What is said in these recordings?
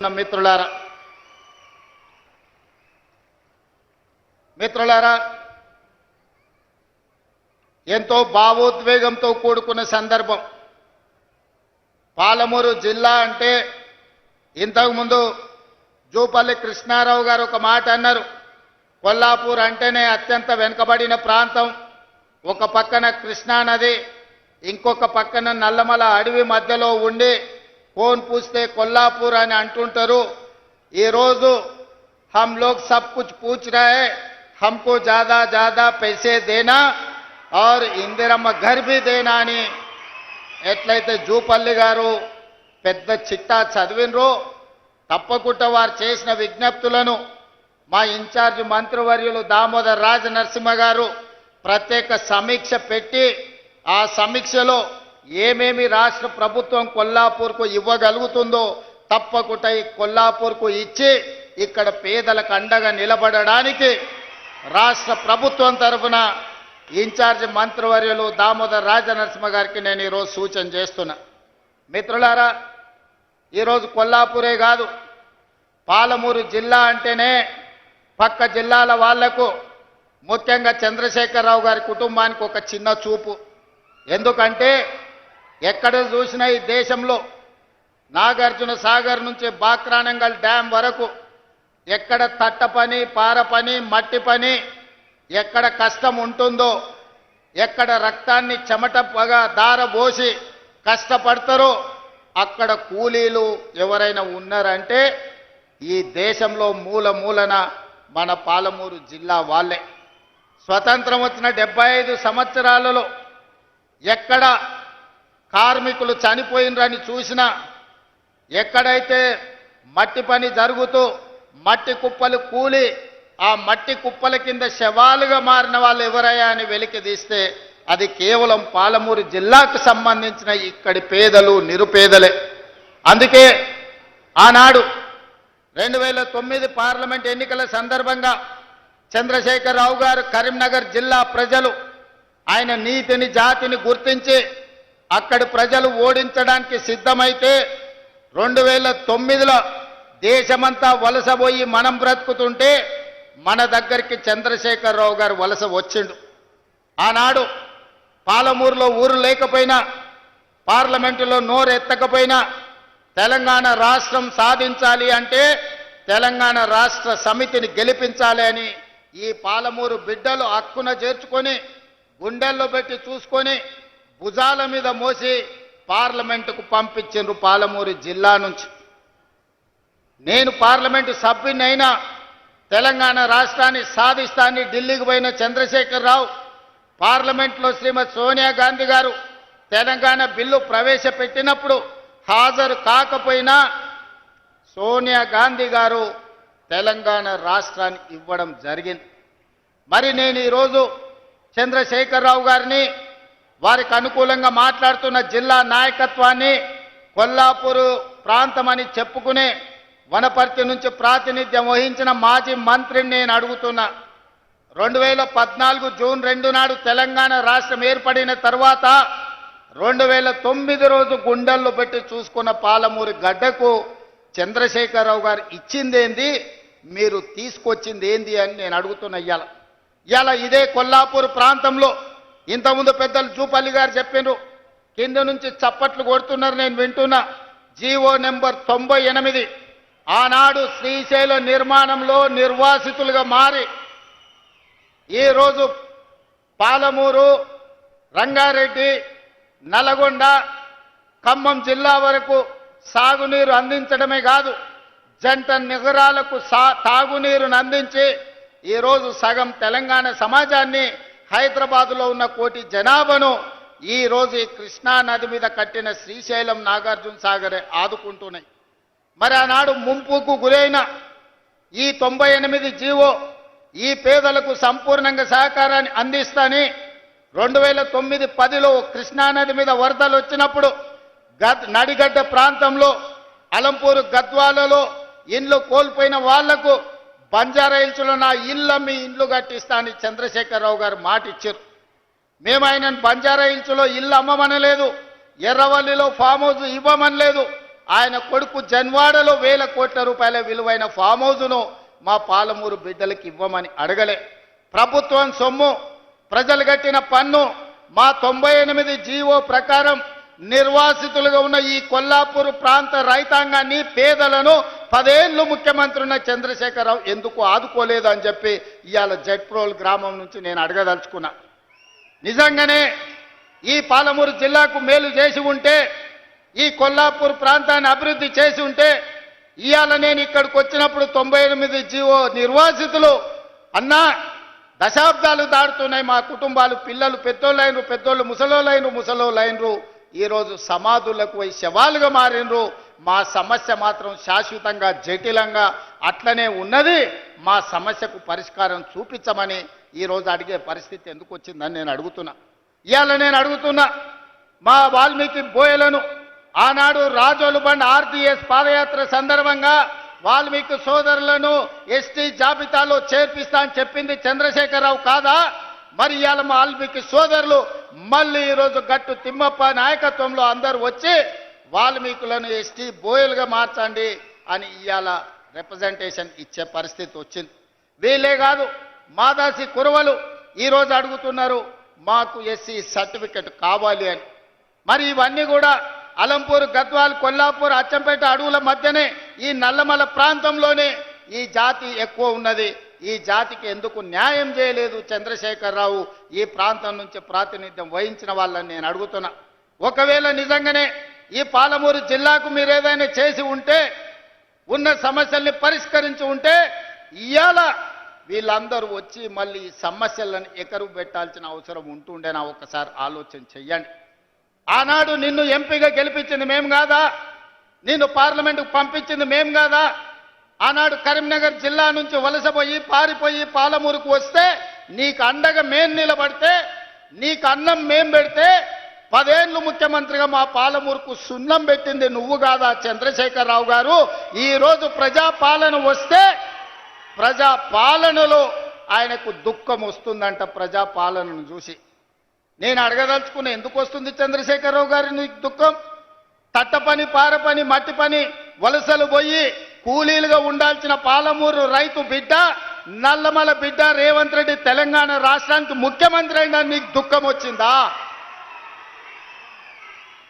మిత్రులారా ఎంతో భావోద్వేగంతో కూడుకున్న సందర్భం. పాలమూరు జిల్లా అంటే ఇంతకుముందు జూపల్లి కృష్ణారావు గారు ఒక మాట అన్నారు. కొల్లాపూర్ అంటేనే అత్యంత వెనుకబడిన ప్రాంతం. ఒక పక్కన కృష్ణా నది, ఇంకొక పక్కన నల్లమల అడవి మధ్యలో ఉండి కోన్ పూస్తే కొల్లాపూర్ అని అంటుంటారు. ఈరోజు हम लोग सब कुछ पूछ रहे हैं, हमको ज्यादा ज्यादा पैसे देना और ఇందిరమ్మ घर भी देना అని ఎట్లయితే జూపల్లి గారు పెద్ద చిట్టా చదివినరో తప్పకుండా వారు చేసిన విజ్ఞప్తులను మా ఇన్ఛార్జ్ మంత్రివర్యులు దామోదర్ రాజ నరసింహ గారు ప్రత్యేక సమీక్ష పెట్టి ఆ సమీక్షలో ఏమేమి రాష్ట్ర ప్రభుత్వం కొల్లాపూర్కు ఇవ్వగలుగుతుందో తప్పకుండా ఈ కొల్లాపూర్కు ఇచ్చి ఇక్కడ పేదలకు అండగా నిలబడడానికి రాష్ట్ర ప్రభుత్వం తరఫున ఇన్ఛార్జ్ మంత్రివర్యులు దామోదర్ రాజ నరసింహ గారికి నేను ఈరోజు సూచన చేస్తున్నా. మిత్రులారా, ఈరోజు కొల్లాపూరే కాదు, పాలమూరు జిల్లా అంటేనే పక్క జిల్లాల వాళ్లకు, ముఖ్యంగా చంద్రశేఖరరావు గారి కుటుంబానికి ఒక చిన్న చూపు. ఎందుకంటే ఎక్కడ చూసినా ఈ దేశంలో నాగార్జున సాగర్ నుంచి బాక్రానంగల్ డ్యాం వరకు ఎక్కడ తట్ట పని, పార పని, మట్టి పని, ఎక్కడ కష్టం ఉంటుందో, ఎక్కడ రక్తాన్ని చెమటగా దారబోసి కష్టపడతారో అక్కడ కూలీలు ఎవరైనా ఉన్నారంటే ఈ దేశంలో మూల మూలన మన పాలమూరు జిల్లా వాళ్ళే. స్వతంత్రం వచ్చిన 75 సంవత్సరాలలో ఎక్కడ కార్మికులు చనిపోయినరని చూసినా, ఎక్కడైతే మట్టి పని జరుగుతూ మట్టి కుప్పలు కూలి ఆ మట్టి కుప్పల కింద శవాలుగా మారిన వాళ్ళు ఎవరయ్యా అని వెలికి తీస్తే అది కేవలం పాలమూరు జిల్లాకు సంబంధించిన ఇక్కడి పేదలు, నిరుపేదలే. అందుకే ఆనాడు 2009 పార్లమెంట్ ఎన్నికల సందర్భంగా చంద్రశేఖరరావు గారు కరీంనగర్ జిల్లా ప్రజలు ఆయన నీతిని, జాతిని గుర్తించి అక్కడి ప్రజలు ఓడించడానికి సిద్ధమైతే 2009లో దేశమంతా వలసపోయి మనం బ్రతుకుతుంటే మన దగ్గరికి చంద్రశేఖరరావు గారు వలస వచ్చిండు. ఆనాడు పాలమూరులో ఊరు లేకపోయినా, పార్లమెంటులో నోరు ఎత్తకపోయినా తెలంగాణ రాష్ట్రం సాధించాలి అంటే తెలంగాణ రాష్ట్ర సమితిని గెలిపించాలి అని ఈ పాలమూరు బిడ్డలు హక్కున చేర్చుకొని గుండెల్లో పెట్టి చూసుకొని భుజాల మీద మోసి పార్లమెంటుకు పంపించిండ్రు పాలమూరు జిల్లా నుంచి. నేను పార్లమెంటు సభ్యునైనా తెలంగాణ రాష్ట్రాన్ని సాధిస్తాన్ని ఢిల్లీకి పోయిన చంద్రశేఖరరావు పార్లమెంట్లో శ్రీమతి సోనియా గాంధీ గారు తెలంగాణ బిల్లు ప్రవేశపెట్టినప్పుడు హాజరు కాకపోయినా సోనియా గాంధీ గారు తెలంగాణ రాష్ట్రాన్ని ఇవ్వడం జరిగింది. మరి నేను ఈరోజు చంద్రశేఖరరావు గారిని, వారికి అనుకూలంగా మాట్లాడుతున్న జిల్లా నాయకత్వాన్ని కొల్లాపూరు ప్రాంతమని చెప్పుకునే వనపర్తి నుంచి ప్రాతినిధ్యం వహించిన మాజీ మంత్రిని నేను అడుగుతున్నా. 2014 జూన్ 2 నాడు తెలంగాణ రాష్ట్రం ఏర్పడిన తర్వాత 2009 రోజు గుండెల్లో పెట్టి చూసుకున్న పాలమూరు గడ్డకు చంద్రశేఖరరావు గారు ఇచ్చిందేంది, మీరు తీసుకొచ్చింది ఏంది అని నేను అడుగుతున్నా. ఇవాళ ఇదే కొల్లాపూర్ ప్రాంతంలో ఇంతకుముందు పెద్దలు జూపల్లి గారు చెప్పినారు, కింద నుంచి చప్పట్లు కొడుతున్నారు, నేను వింటున్నా. జీవో నెంబర్ 98 ఆనాడు శ్రీశైల నిర్మాణంలో నిర్వాసితులుగా మారి ఈరోజు పాలమూరు, రంగారెడ్డి, నల్గొండ, ఖమ్మం జిల్లా వరకు సాగునీరు అందించడమే కాదు, జంట నగరాలకు తాగునీరును అందించి ఈరోజు సగం తెలంగాణ సమాజాన్ని, హైదరాబాదులో ఉన్న 1 కోటి జనాభాను ఈరోజు ఈ కృష్ణా నది మీద కట్టిన శ్రీశైలం, నాగార్జున సాగరే ఆదుకుంటున్నాయి. మరి ఆనాడు ముంపుకు గురైన ఈ 98 జీవో ఈ పేదలకు సంపూర్ణంగా సహకారాన్ని అందిస్తాని 2009-10లో కృష్ణానది మీద వరదలు వచ్చినప్పుడు నడిగడ్డ ప్రాంతంలో అలంపూరు, గద్వాలలో ఇండ్లు కోల్పోయిన వాళ్లకు బంజారాహిల్స్లో నా ఇల్లు మీ ఇండ్లు కట్టిస్తా అని చంద్రశేఖరరావు గారు మాట ఇచ్చారు. మేము ఆయనను బంజారాహిల్స్లో ఇల్లు అమ్మమనలేదు, ఎర్రవల్లిలో ఫామ్ హౌస్ ఇవ్వమనలేదు, ఆయన కొడుకు జన్వాడలో 1000 కోట్ల రూపాయల విలువైన ఫామ్ హౌస్ను మా పాలమూరు బిడ్డలకు ఇవ్వమని అడగలే. ప్రభుత్వం సొమ్ము, ప్రజలు కట్టిన పన్ను, మా 98 జీవో ప్రకారం నిర్వాసితులుగా ఉన్న ఈ కొల్లాపూర్ ప్రాంత రైతాంగాన్ని, పేదలను 10 ఏళ్ళు ముఖ్యమంత్రి ఉన్న చంద్రశేఖరరావు ఎందుకు ఆదుకోలేదు అని చెప్పి ఇవాళ జట్ప్రోల్ గ్రామం నుంచి నేను అడగదలుచుకున్నా. నిజంగానే ఈ పాలమూరు జిల్లాకు మేలు చేసి ఉంటే, ఈ కొల్లాపూర్ ప్రాంతాన్ని అభివృద్ధి చేసి ఉంటే, ఇవాళ నేను ఇక్కడికి వచ్చినప్పుడు 98 జీవో నిర్వాసితులు అన్నా దశాబ్దాలు దాడుతున్నాయి మా కుటుంబాలు, పిల్లలు పెద్దోళ్ళైనరు, పెద్దోళ్ళు ముసలోళ్ళైనరు, ఈరోజు సమాధులకు పోయి శవాలుగా మారినరు. మా సమస్య మాత్రం శాశ్వతంగా జటిలంగా అట్లనే ఉన్నది. మా సమస్యకు పరిష్కారం చూపించమని ఈరోజు అడిగే పరిస్థితి ఎందుకు వచ్చిందని నేను అడుగుతున్నా. ఇవాళ నేను అడుగుతున్నా, మా వాల్మీకి బోయలను ఆనాడు రాజోలు బండ్ ఆర్టీఎస్ పాదయాత్ర సందర్భంగా వాల్మీకి సోదరులను ఎస్టీ జాబితాలో చేర్పిస్తా అని చెప్పింది చంద్రశేఖరరావు కాదా? మరి ఇవాళ మా వాల్మీకి సోదరులు మళ్ళీ ఈరోజు గట్టు తిమ్మప్ప నాయకత్వంలో అందరూ వచ్చి వాల్మీకులను ఎస్టీ బోయలుగా మార్చండి అని ఇవాళ రిప్రజెంటేషన్ ఇచ్చే పరిస్థితి వచ్చింది. వీళ్ళే కాదు, మాదాసి కురవలు ఈరోజు అడుగుతున్నారు మాకు ఎస్సీ సర్టిఫికెట్ కావాలి అని. మరి ఇవన్నీ కూడా అలంపూర్, గద్వాల్, కొల్లాపూర్, అచ్చంపేట అడవుల మధ్యనే ఈ నల్లమల ప్రాంతంలోనే ఈ జాతి ఎక్కువ ఉన్నది. ఈ జాతికి ఎందుకు న్యాయం చేయలేదు చంద్రశేఖరరావు? ఈ ప్రాంతం నుంచి ప్రాతినిధ్యం వహించిన వాళ్ళని నేను అడుగుతున్నా. ఒకవేళ నిజంగానే ఈ పాలమూరు జిల్లాకు మీరు ఏదైనా చేసి ఉంటే, ఉన్న సమస్యల్ని పరిష్కరించి ఉంటే, ఇవాళ వీళ్ళందరూ వచ్చి మళ్ళీ ఈ సమస్యలను ఎకరువు పెట్టాల్సిన అవసరం ఉంటుండేనా? ఒకసారి ఆలోచన చెయ్యండి. ఆనాడు నిన్ను ఎంపీగా గెలిపించింది మేము కాదా? నిన్ను పార్లమెంటుకు పంపించింది మేము కాదా? ఆనాడు కరీంనగర్ జిల్లా నుంచి వలసపోయి పారిపోయి పాలమూరుకు వస్తే నీకు అండగా మేం నిలబడితే, నీకు అన్నం మేం పెడితే 10 ఏళ్ళు ముఖ్యమంత్రిగా మా పాలమూరుకు సున్నం పెట్టింది నువ్వు కాదా చంద్రశేఖరరావు గారు? ఈరోజు ప్రజాపాలన వస్తే ప్రజాపాలనలో ఆయనకు దుఃఖం వస్తుందంట. ప్రజాపాలనను చూసి నేను అడగదలుచుకున్న, ఎందుకు వస్తుంది చంద్రశేఖరరావు గారి నీకు దుఃఖం? తట్ట పని, పార పని, మట్టి పని, వలసలు పోయి కూలీలుగా ఉండాల్సిన పాలమూరు రైతు బిడ్డ, నల్లమల బిడ్డ రేవంత్ రెడ్డి తెలంగాణ రాష్ట్రానికి ముఖ్యమంత్రి అయినా నీకు దుఃఖం వచ్చిందా?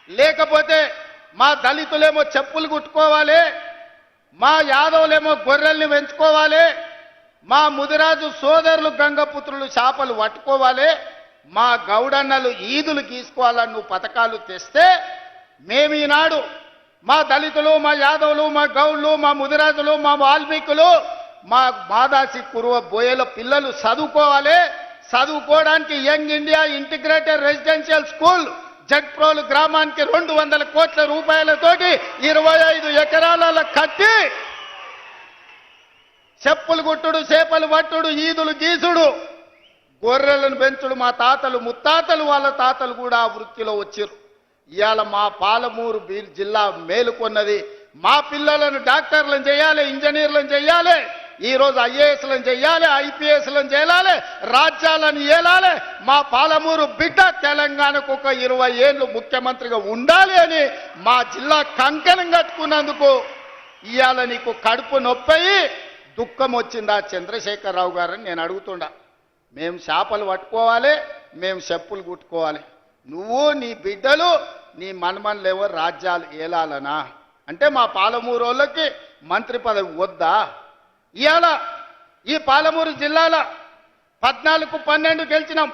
లేకపోతే మా దళితులేమో చెప్పులు కుట్టుకోవాలి, మా యాదవులేమో గొర్రెల్ని పెంచుకోవాలి, మా ముదిరాజు సోదరులు గంగపుత్రులు చేపలు పట్టుకోవాలి, మా గౌడన్నలు ఈదులు గీసుకోవాలని నువ్వు పథకాలు తెస్తే, మేము ఈనాడు మా దళితులు, మా యాదవులు, మా గౌళ్ళు, మా ముదిరాజులు, మా వాల్మీకులు, మా మాదాసి కురువ బోయల పిల్లలు చదువుకోవాలి. చదువుకోవడానికి young India integrated residential school Jatprolu గ్రామానికి 200 కోట్ల రూపాయలతోటి 25 ఎకరాల కట్టి చెప్పులు గుట్టుడు, చేపలు పట్టుడు, ఈదులు గీసుడు, గొర్రెలను పెంచుడు మా తాతలు ముత్తాతలు వాళ్ళ తాతలు కూడా ఆ వృత్తిలో వచ్చారు. ఇవాళ మా పాలమూరు జిల్లా మేలుకొన్నది. మా పిల్లలను డాక్టర్లను చేయాలి, ఇంజనీర్లను చేయాలి, ఈరోజు ఐఏఎస్లను చేయాలి, ఐపీఎస్లను చేయాలి, రాజ్యాలను ఏలాలి. మా పాలమూరు బిడ్డ తెలంగాణకు ఒక 20 ఏళ్ళు ముఖ్యమంత్రిగా ఉండాలి అని మా జిల్లా కంకణం కట్టుకున్నందుకు ఇవాళ నీకు కడుపు నొప్పయి దుఃఖం వచ్చిందా చంద్రశేఖరరావు గారని నేను అడుగుతుండా. మేము చేపలు పట్టుకోవాలి, మేము చెప్పులు కుట్టుకోవాలి, నువ్వు నీ బిడ్డలు నీ మనమన్లేవో రాజ్యాలు ఏలాలనా? అంటే మా పాలమూరు వాళ్ళకి మంత్రి పదవి వద్దా? ఇవాళ ఈ పాలమూరు జిల్లాల 14-12 గెలిచినాం,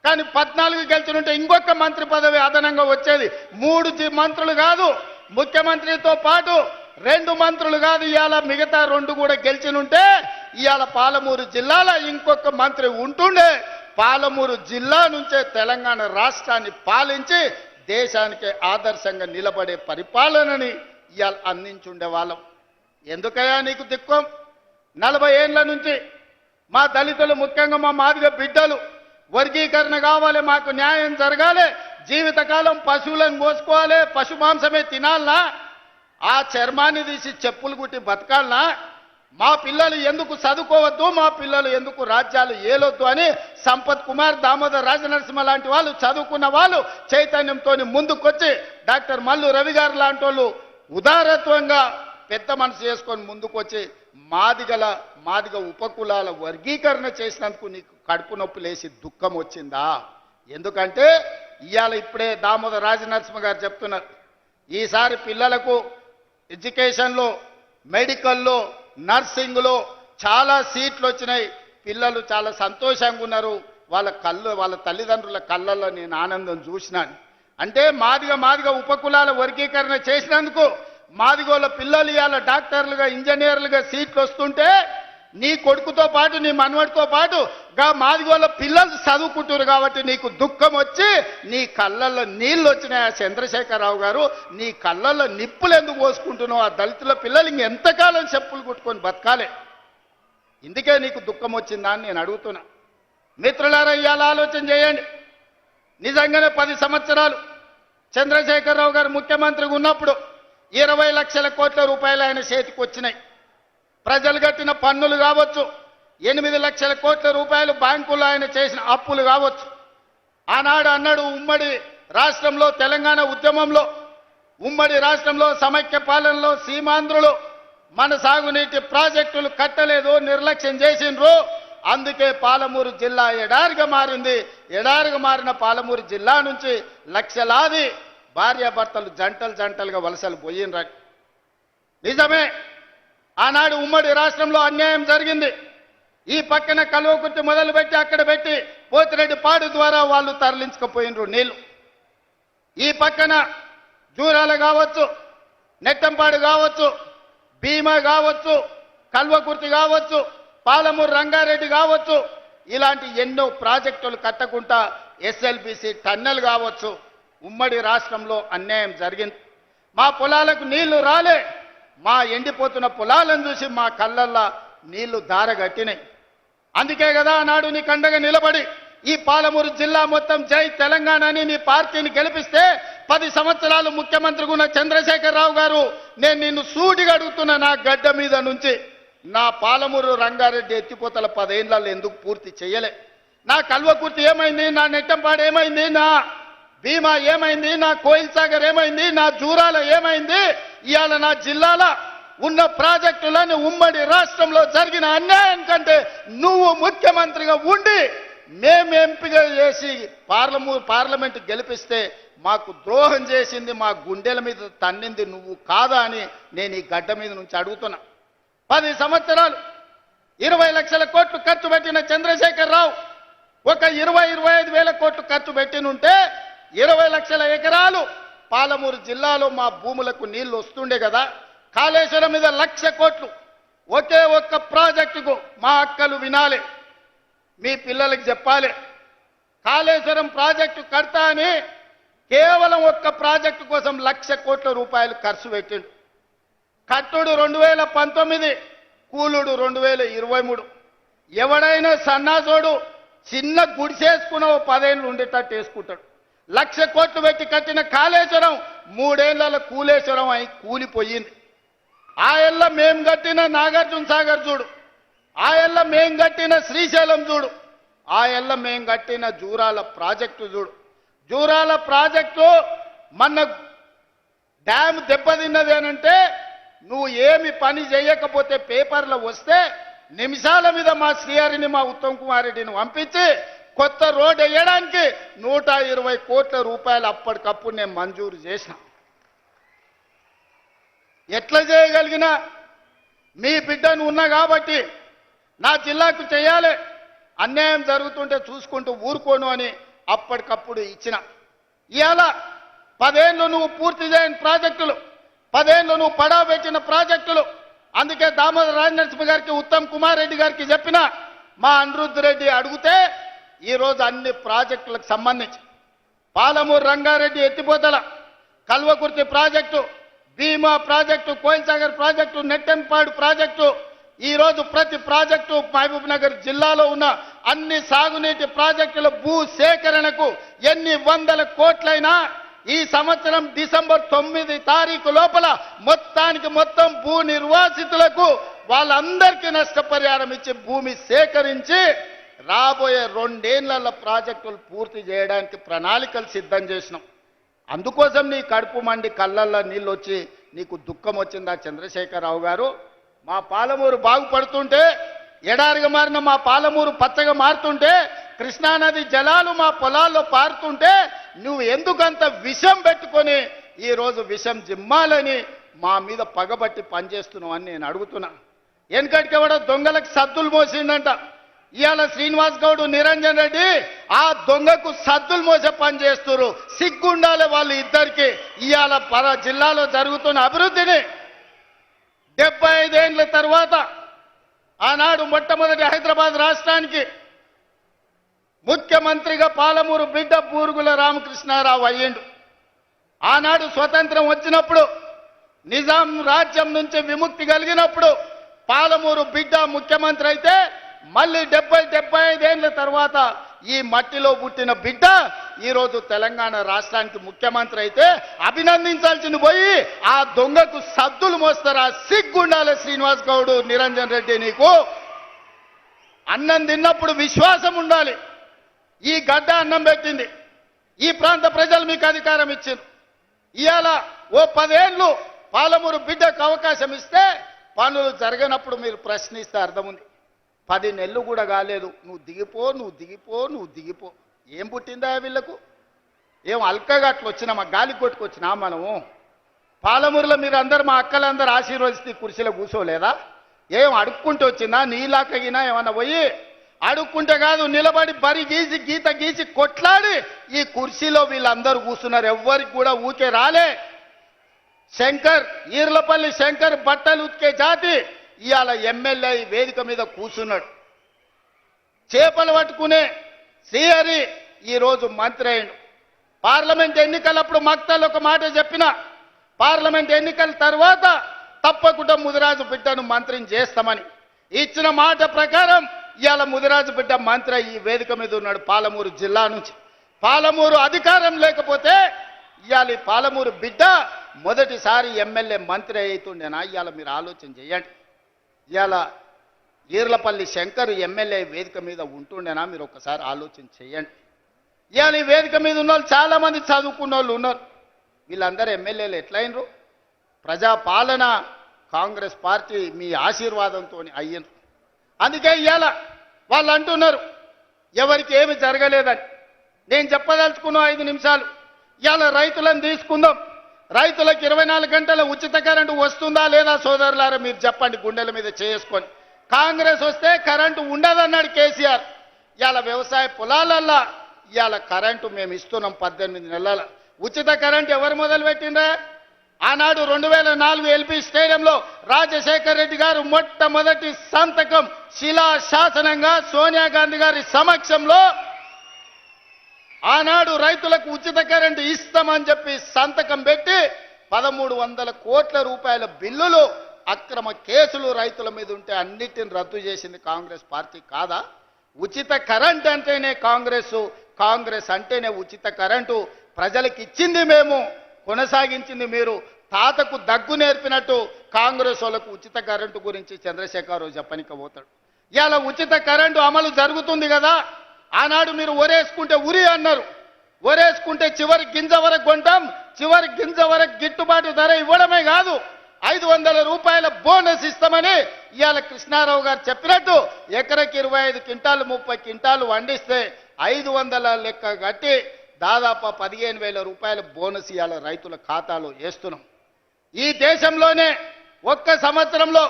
కానీ 14 గెలిచినుంటే ఇంకొక మంత్రి పదవి అదనంగా వచ్చేది. 3 మంత్రులు కాదు, ముఖ్యమంత్రితో పాటు 2 మంత్రులు కాదు, ఇవాళ మిగతా 2 కూడా గెలిచినుంటే ఇవాళ పాలమూరు జిల్లాలో ఇంకొక మంత్రి ఉంటుండే. పాలమూరు జిల్లా నుంచే తెలంగాణ రాష్ట్రాన్ని పాలించి దేశానికి ఆదర్శంగా నిలబడే పరిపాలనని ఇవాళ అందించుండే వాళ్ళం. ఎందుకయ్యా నీకు దిక్కం? 40 ఏళ్ల నుంచి మా దళితులు, ముఖ్యంగా మా మాదిగ బిడ్డలు వర్గీకరణ కావాలి, మాకు న్యాయం జరగాలి, జీవితకాలం పశువులను మోసుకోవాలి, పశు మాంసమే తినాలనా? ఆ చర్మాన్ని తీసి చెప్పులు కుట్టి బతకాలనా? మా పిల్లలు ఎందుకు చదువుకోవద్దు, మా పిల్లలు ఎందుకు రాజ్యాలు ఏలొద్దు అని సంపత్ కుమార్, దామోదర్ రాజనరసింహ లాంటి వాళ్ళు, చదువుకున్న వాళ్ళు చైతన్యంతో ముందుకొచ్చి డాక్టర్ మల్లు రవి గారు లాంటి వాళ్ళు ఉదారత్వంగా పెద్ద మనసు చేసుకొని ముందుకు వచ్చి మాదిగ ఉపకులాల వర్గీకరణ చేసినందుకు నీకు కడుపు నొప్పి లేసి దుఃఖం వచ్చిందా? ఎందుకంటే ఇవాళ ఇప్పుడే దామోదర రాజనరసింహ గారు చెప్తున్నారు, ఈసారి పిల్లలకు ఎడ్యుకేషన్లో, మెడికల్లో, నర్సింగ్లో చాలా సీట్లు వచ్చినాయి. పిల్లలు చాలా సంతోషంగా ఉన్నారు. వాళ్ళ తల్లిదండ్రుల కళ్ళల్లో నేను ఆనందం చూసినాను. అంటే మాదిగ ఉపకులాల వర్గీకరణ చేసినందుకు మాదిగోళ్ళ పిల్లలు ఇవాళ డాక్టర్లుగా, ఇంజనీర్లుగా సీట్లు వస్తుంటే నీ కొడుకుతో పాటు, నీ మనవడితో పాటు మాదిగోళ్ళ పిల్లలు చదువుకుంటారు కాబట్టి నీకు దుఃఖం వచ్చి నీ కళ్ళల్లో నీళ్ళు వచ్చినాయి. చంద్రశేఖరరావు గారు, నీ కళ్ళల్లో నిప్పులు ఎందుకు పోసుకుంటున్నావు? ఆ దళితుల పిల్లలు ఇంకెంతకాలం చెప్పులు కుట్టుకొని బతకాలి? ఇందుకే నీకు దుఃఖం వచ్చిందా అని నేను అడుగుతున్నా. మిత్రులారా, ఇవాళ ఆలోచన చేయండి. నిజంగానే 10 సంవత్సరాలు చంద్రశేఖరరావు గారు ముఖ్యమంత్రిగా ఉన్నప్పుడు 20 లక్షల కోట్ల రూపాయలు ఆయన చేతికి వచ్చినాయి. ప్రజలు కట్టిన పన్నులు కావచ్చు, 8 లక్షల కోట్ల రూపాయలు బ్యాంకుల్లో ఆయన చేసిన అప్పులు కావచ్చు. ఆనాడు అన్నాడు, ఉమ్మడి రాష్ట్రంలో తెలంగాణ ఉద్యమంలో, ఉమ్మడి రాష్ట్రంలో సమైక్య పాలనలో సీమాంధ్రులు మన సాగునీటి ప్రాజెక్టులు కట్టలేదు, నిర్లక్ష్యం చేసిండ్రు. అందుకే పాలమూరు జిల్లా ఎడారిగా మారింది. ఎడారిగా మారిన పాలమూరు జిల్లా నుంచి లక్షలాది భార్యాభర్తలు జంటలుగా వలసలు పోయినరు. నిజమే, ఆనాడు ఉమ్మడి రాష్ట్రంలో అన్యాయం జరిగింది. ఈ పక్కన కల్వకుర్తి మొదలుపెట్టి అక్కడ పెట్టి పోతిరెడ్డి పాడు ద్వారా వాళ్ళు తరలించకపోయినరు నీళ్లు. ఈ పక్కన జూరాల కావచ్చు, నెట్టంపాడు కావచ్చు, భీమా కావచ్చు, కల్వకుర్తి కావచ్చు, పాలమూరు రంగారెడ్డి కావచ్చు, ఇలాంటి ఎన్నో ప్రాజెక్టులు కట్టకుండా ఎస్ఎల్బిసి టన్నెల్ కావచ్చు, ఉమ్మడి రాష్ట్రంలో అన్యాయం జరిగింది. మా పొలాలకు నీళ్లు రాలే. మా ఎండిపోతున్న పొలాలను చూసి మా కళ్ళల్లో నీళ్లు దారగట్టినాయి. అందుకే కదా నాడు నీ కండగా నిలబడి ఈ పాలమూరు జిల్లా మొత్తం జై తెలంగాణ అని నీ పార్టీని గెలిపిస్తే 10 సంవత్సరాలు ముఖ్యమంత్రిగా ఉన్న చంద్రశేఖరరావు గారు, నేను నిన్ను సూటిగా అడుగుతున్నా, నా గడ్డ మీద నుంచి నా పాలమూరు రంగారెడ్డి ఎత్తిపోతల 10 ఏళ్లలో ఎందుకు పూర్తి చేయలే? నా కల్వకుర్తి ఏమైంది? నా నెట్టంపాడు ఏమైంది? నా భీమా ఏమైంది? నా కోయిల్ సాగర్ ఏమైంది? నా జూరాల ఏమైంది? ఇవాళ నా జిల్లాలో ఉన్న ప్రాజెక్టులను ఉమ్మడి రాష్ట్రంలో జరిగిన అన్యాయం కంటే నువ్వు ముఖ్యమంత్రిగా ఉండి మేము ఎంపిక చేసి పార్లమెంట్ గెలిపిస్తే మాకు ద్రోహం చేసింది, మా గుండెల మీద తన్నింది నువ్వు కాదా అని నేను ఈ గడ్డ మీద నుంచి అడుగుతున్నా. 10 సంవత్సరాలు 20 లక్షల కోట్లు ఖర్చు పెట్టిన చంద్రశేఖరరావు ఒక 20-25 వేల కోట్లు ఖర్చు పెట్టినుంటే 20 లక్షల ఎకరాలు పాలమూరు జిల్లాలో మా భూములకు నీళ్లు వస్తుండే కదా. కాళేశ్వరం మీద 1,00,000 కోట్లు ఒకే ఒక్క ప్రాజెక్టుకు మా అక్కలు వినాలి, మీ పిల్లలకి చెప్పాలి. కాళేశ్వరం ప్రాజెక్టు కడతా అని కేవలం ఒక్క ప్రాజెక్టు కోసం 1,00,000 కోట్ల రూపాయలు ఖర్చు పెట్టిండు. కట్టుడు 2019, కూలుడు 2023. ఎవడైనా సన్నాసోడు చిన్న గుడిసేసుకున్న 10 ఏళ్ళు ఉండేటట్టు వేసుకుంటాడు. 1,00,000 కోట్లు పెట్టి కట్టిన కాళేశ్వరం 3 ఏళ్ల కూలేశ్వరం అయి కూలిపోయింది. ఆ ఏళ్ళ మేం కట్టిన నాగార్జున సాగర్ చూడు, ఆ ఏళ్ళ మేం కట్టిన శ్రీశైలం చూడు, ఆ ఏళ్ళ మేం కట్టిన జూరాల ప్రాజెక్టు చూడు. జూరాల ప్రాజెక్టు మన డ్యామ్ దెబ్బతిన్నది అనంటే నువ్వు ఏమి పని చేయకపోతే పేపర్లో వస్తే నిమిషాల మీద మా శ్రీహరిని, మా ఉత్తమ్ కుమార్ రెడ్డిని పంపించి కొత్త రోడ్ వేయడానికి 120 కోట్ల రూపాయలు అప్పటికప్పుడు నేను మంజూరు చేసిన. ఎట్లా చేయగలిగినా మీ బిడ్డను ఉన్నా కాబట్టి నా జిల్లాకు చేయాలి, అన్యాయం జరుగుతుంటే చూసుకుంటూ ఊరుకోను అని అప్పటికప్పుడు ఇచ్చిన. ఇవాళ 10 ఏళ్ళు నువ్వు పూర్తి చేయని ప్రాజెక్టులు, 10 ఏళ్ళు నువ్వు పడా పెట్టిన ప్రాజెక్టులు. అందుకే దామోదర రాజనరసింహ గారికి, ఉత్తమ్ కుమార్ రెడ్డి గారికి చెప్పిన, మా అనిరుద్ధ్ రెడ్డి అడిగితే ఈరోజు అన్ని ప్రాజెక్టులకు సంబంధించి పాలమూరు రంగారెడ్డి ఎత్తిపోతల, Kalwakurthy project, Bhima project, Koil Sagar project, Nettempadu project, ఈరోజు ప్రతి ప్రాజెక్టు మహబూబ్ నగర్ జిల్లాలో ఉన్న అన్ని సాగునీటి ప్రాజెక్టుల భూ సేకరణకు ఎన్ని వందల కోట్లైనా ఈ సంవత్సరం డిసెంబర్ 9 తారీఖు లోపల మొత్తం భూ నిర్వాసితులకు వాళ్ళందరికీ నష్టపరిహారం ఇచ్చి భూమి సేకరించి రాబోయే 2 ఏళ్ల ప్రాజెక్టులు పూర్తి చేయడానికి ప్రణాళికలు సిద్ధం చేసినాం. అందుకోసం నీ కడుపు మండి కళ్ళల్లో నీళ్ళు వచ్చి నీకు దుఃఖం వచ్చిందా చంద్రశేఖరరావు గారు? మా పాలమూరు బాగుపడుతుంటే, ఎడారిగా మారిన మా పాలమూరు పచ్చగా మారుతుంటే, కృష్ణానది జలాలు మా పొలాల్లో పారుతుంటే నువ్వు ఎందుకంత విషం పెట్టుకొని ఈరోజు విషం జిమ్మాలని మా మీద పగబట్టి పనిచేస్తున్నావు అని నేను అడుగుతున్నా. వెనకటికి కూడా దొంగలకు సద్దులు మోసిందంట. ఇవాళ శ్రీనివాస్ గౌడ్, నిరంజన్ రెడ్డి ఆ దొంగకు సద్దులు మోసే పని చేస్తున్నారు. సిగ్గుండాలి వాళ్ళు ఇద్దరికి. ఇవాళ జిల్లాలో జరుగుతున్న అభివృద్ధిని 75 ఏళ్ల తర్వాత ఆనాడు మొట్టమొదటి హైదరాబాద్ రాష్ట్రానికి ముఖ్యమంత్రిగా పాలమూరు బిడ్డ బూరుగుల రామకృష్ణారావు అయ్యిండు. ఆనాడు స్వతంత్రం వచ్చినప్పుడు, నిజాం రాజ్యం నుంచి విముక్తి కలిగినప్పుడు పాలమూరు బిడ్డ ముఖ్యమంత్రి అయితే, మళ్ళీ 75 ఏళ్ల తర్వాత ఈ మట్టిలో పుట్టిన బిడ్డ ఈరోజు తెలంగాణ రాష్ట్రానికి ముఖ్యమంత్రి అయితే అభినందించాల్సింది పోయి ఆ దొంగకు సద్దులు మోస్తారా? సిగ్గుండాలి శ్రీనివాస్ గౌడ్, నిరంజన్ రెడ్డి. నీకు అన్నం తిన్నప్పుడు విశ్వాసం ఉండాలి. ఈ గడ్డ అన్నం పెట్టింది, ఈ ప్రాంత ప్రజలు మీకు అధికారం ఇచ్చింది. ఇవాళ ఓ 10 ఏళ్ళు పాలమూరు బిడ్డకు అవకాశం ఇస్తే పనులు జరగనప్పుడు మీరు ప్రశ్నిస్తే అర్థం ఉంది. 10 నెలలు కూడా కాలేదు, నువ్వు దిగిపో, నువ్వు దిగిపో, నువ్వు దిగిపో. ఏం పుట్టిందా వీళ్ళకు? ఏం అల్కగా అట్లా వచ్చినా, మా గాలి కొట్టుకొచ్చినా మనము? పాలమూరులో మీరు అందరు, మా అక్కలందరూ ఆశీర్వదిస్తే కుర్చీలో కూర్చోలేదా? ఏం అడుక్కుంటూ వచ్చిందా? నీలాకగినా ఏమన్నా పోయి అడుక్కుంటే కాదు, నిలబడి బరి గీసి గీత గీసి కొట్లాడి ఈ కుర్చీలో వీళ్ళందరూ కూర్చున్నారు. ఎవ్వరికి కూడా ఊకే రాలే. శంకర్, ఈర్లపల్లి శంకర్ బట్టలు ఉతికే జాతి ఇవాళ ఎమ్మెల్యే వేదిక మీద కూర్చున్నాడు. చేపలు పట్టుకునే శ్రీహరి ఈరోజు మంత్రి అయ్యిండు. పార్లమెంట్ ఎన్నికలప్పుడు మక్తలు ఒక మాట చెప్పిన, పార్లమెంట్ ఎన్నికల తర్వాత తప్పకుండా ముదిరాజు బిడ్డను మంత్రిని చేస్తామని ఇచ్చిన మాట ప్రకారం ఇవాళ ముదిరాజు బిడ్డ మంత్రి ఈ వేదిక మీద ఉన్నాడు పాలమూరు జిల్లా నుంచి. పాలమూరు అధికారం లేకపోతే ఇవాళ ఈ పాలమూరు బిడ్డ మొదటిసారి ఎమ్మెల్యే మంత్రి అవుతుండేనా? ఇవాళ మీరు ఆలోచన చేయండి. ఇవాళ ఈర్లపల్లి శంకర్ ఎమ్మెల్యే వేదిక మీద ఉంటుండేనా? మీరు ఒకసారి ఆలోచన చేయండి. ఇవాళ ఈ వేదిక మీద ఉన్న వాళ్ళు చాలామంది చదువుకున్న వాళ్ళు ఉన్నారు. వీళ్ళందరూ ఎమ్మెల్యేలు ఎట్లయినరు? ప్రజాపాలన కాంగ్రెస్ పార్టీ మీ ఆశీర్వాదంతో అయ్యిండ్రు. అందుకే ఇవాళ వాళ్ళు అంటున్నారు ఎవరికి ఏమి జరగలేదని. నేను చెప్పదలుచుకున్న 5 నిమిషాలు. ఇవాళ రైతులను తీసుకుందాం. రైతులకు 24 గంటల ఉచిత కరెంటు వస్తుందా లేదా సోదరులారా? మీరు చెప్పండి గుండెల మీద చేసుకొని. కాంగ్రెస్ వస్తే కరెంటు ఉండదన్నాడు కేసీఆర్. ఇవాళ వ్యవసాయ పొలాలల్లా ఇవాళ కరెంటు మేము ఇస్తున్నాం. 18 నెలల ఉచిత కరెంటు ఎవరు మొదలు పెట్టిండ్రా? ఆనాడు 2004 ఎల్పీ స్టేడియంలో రాజశేఖర్ రెడ్డి గారు మొట్టమొదటి సంతకం శిలా శాసనంగా సోనియా గాంధీ గారి సమక్షంలో ఆనాడు రైతులకు ఉచిత కరెంటు ఇస్తామని చెప్పి సంతకం పెట్టి 1300 కోట్ల రూపాయల బిల్లులు, అక్రమ కేసులు రైతుల మీద ఉంటే అన్నిటిని రద్దు చేసింది కాంగ్రెస్ పార్టీ కాదా? ఉచిత కరెంట్ అంటేనే కాంగ్రెస్ అంటేనే ఉచిత కరెంటు. ప్రజలకు ఇచ్చింది మేము, కొనసాగించింది మీరు. తాతకు దగ్గు నేర్పినట్టు కాంగ్రెస్ వాళ్ళకు ఉచిత కరెంటు గురించి చంద్రశేఖరరావు చెప్పనిక పోతాడు. ఇవాళ ఉచిత కరెంటు అమలు జరుగుతుంది కదా. ఆనాడు మీరు ఒరేసుకుంటే ఉరి అన్నారు. ఒరేసుకుంటే చివరి గింజ వరకు కొంటాం, చివరి గింజ వరకు గిట్టుబాటు ధర ఇవ్వడమే కాదు 500 రూపాయల బోనస్ ఇస్తామని ఇవాళ కృష్ణారావు గారు చెప్పినట్టు ఎకరకి 25 క్వింటాలు 30 క్వింటాలు వండిస్తే 500 లెక్క కట్టి దాదాపు 15,000 రూపాయల బోనస్ ఇవాళ రైతుల ఖాతాలో వేస్తున్నాం. ఈ దేశంలోనే ఒక్క సంవత్సరంలో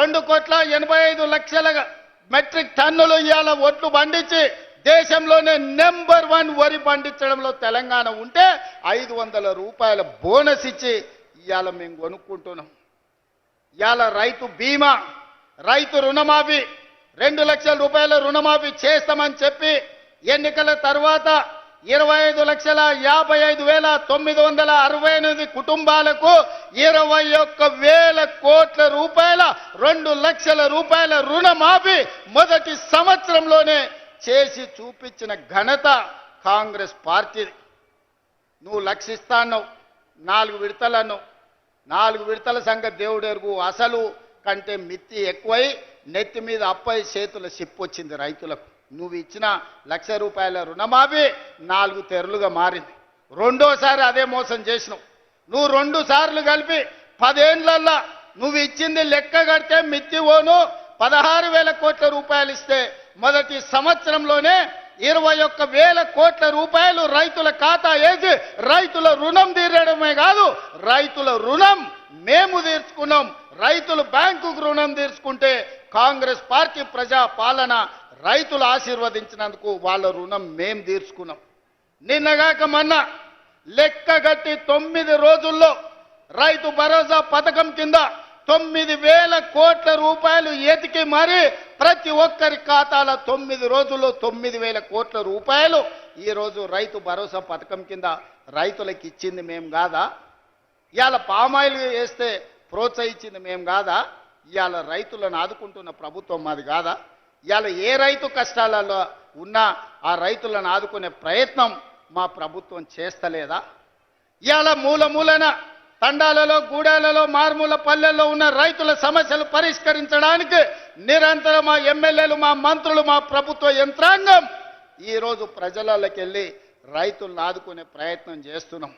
2,85,00,000 మెట్రిక్ టన్నులు ఇవాళ ఒట్లు పండించి దేశంలోనే నెంబర్ 1 వరి పండించడంలో తెలంగాణ ఉంటే 500 రూపాయల బోనస్ ఇచ్చి ఇవాళ మేము కొనుక్కుంటున్నాం. ఇవాళ రైతు బీమా, రైతు రుణమాఫీ 2 లక్షల రూపాయల రుణమాఫీ చేస్తామని చెప్పి ఎన్నికల తర్వాత 25,55,968 కుటుంబాలకు 21,000 కోట్ల రూపాయల 2 లక్షల రూపాయల రుణమాఫీ మొదటి సంవత్సరంలోనే చేసి చూపించిన ఘనత కాంగ్రెస్ పార్టీది. నువ్వు లక్షిస్తాను 4 విడతలను, 4 విడతల సంగతి దేవుడు ఎరుగు. అసలు కంటే మిత్తి ఎక్కువై నెత్తి మీద అప్పై చేతుల సిప్పొచ్చింది రైతులకు. నువ్వు ఇచ్చిన 1,00,000 రూపాయల రుణమాఫీ 4 తెరలుగా మారింది. రెండోసారి అదే మోసం చేసినావు. నువ్వు 2 సార్లు కలిపి 10 ఏళ్లలో నువ్వు ఇచ్చింది లెక్క కడితే మిత్తి ఓను 16,000 కోట్ల రూపాయలు ఇస్తే మొదటి సంవత్సరంలోనే 21,000 కోట్ల రూపాయలు రైతుల ఖాతా వేసి రైతుల రుణం తీరడమే కాదు, రైతుల రుణం మేము తీర్చుకున్నాం. రైతులు బ్యాంకుకు రుణం తీర్చుకుంటే కాంగ్రెస్ పార్టీ ప్రజా పాలన రైతులు ఆశీర్వదించినందుకు వాళ్ళ రుణం మేం తీర్చుకున్నాం. నిన్నగాక మొన్న లెక్కగట్టి 9 రోజుల్లో రైతు భరోసా పథకం కింద 9,000 కోట్ల రూపాయలు ఎతికి మరి ప్రతి ఒక్కరి ఖాతాలో 9 రోజుల్లో 9,000 కోట్ల రూపాయలు ఈరోజు రైతు భరోసా పథకం కింద రైతులకు ఇచ్చింది మేం కాదా? ఇవాళ పామాయిల్ వేస్తే ప్రోత్సహించింది మేం కాదా? ఇవాళ రైతులను ఆదుకుంటున్న ప్రభుత్వం మాది కాదా? ఇవాళ ఏ రైతు కష్టాలలో ఉన్నా ఆ రైతులను ఆదుకునే ప్రయత్నం మా ప్రభుత్వం చేస్తలేదా? ఇవాళ మూలన తండాలలో గూడాలలో మారుమూల పల్లెల్లో ఉన్న రైతుల సమస్యలు పరిష్కరించడానికి నిరంతరం మా ఎమ్మెల్యేలు మా మంత్రులు మా ప్రభుత్వ యంత్రాంగం ఈరోజు ప్రజలకి వెళ్ళి రైతులను ఆదుకునే ప్రయత్నం చేస్తున్నాం.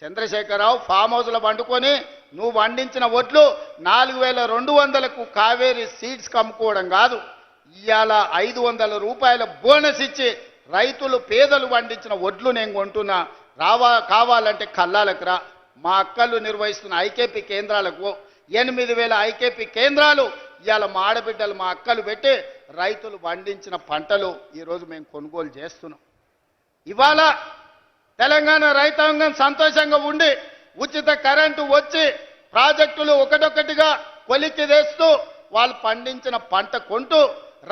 చంద్రశేఖరరావు ఫామ్ హౌస్లో వండుకొని నువ్వు వండించిన వడ్లు 4,200కు కావేరీ సీడ్స్ అమ్ముకోవడం కాదు, ఇవాళ 500 రూపాయల బోనస్ ఇచ్చి రైతులు పేదలు వండించిన వడ్లు నేను కొంటున్నా, కావాలంటే కల్లాలకు రా. మా అక్కలు నిర్వహిస్తున్న ఐకేపీ కేంద్రాలకు 8,000 ఐకేపీ కేంద్రాలు ఇవాళ మా ఆడబిడ్డలు మా అక్కలు పెట్టి రైతులు పండించిన పంటలు ఈరోజు మేము కొనుగోలు చేస్తున్నాం. ఇవాళ తెలంగాణ రైతాంగం సంతోషంగా ఉండి ఉచిత కరెంటు వచ్చి ప్రాజెక్టులు ఒకటొకటిగా కొలిక్కి తెస్తూ వాళ్ళు పండించిన పంట కొంటూ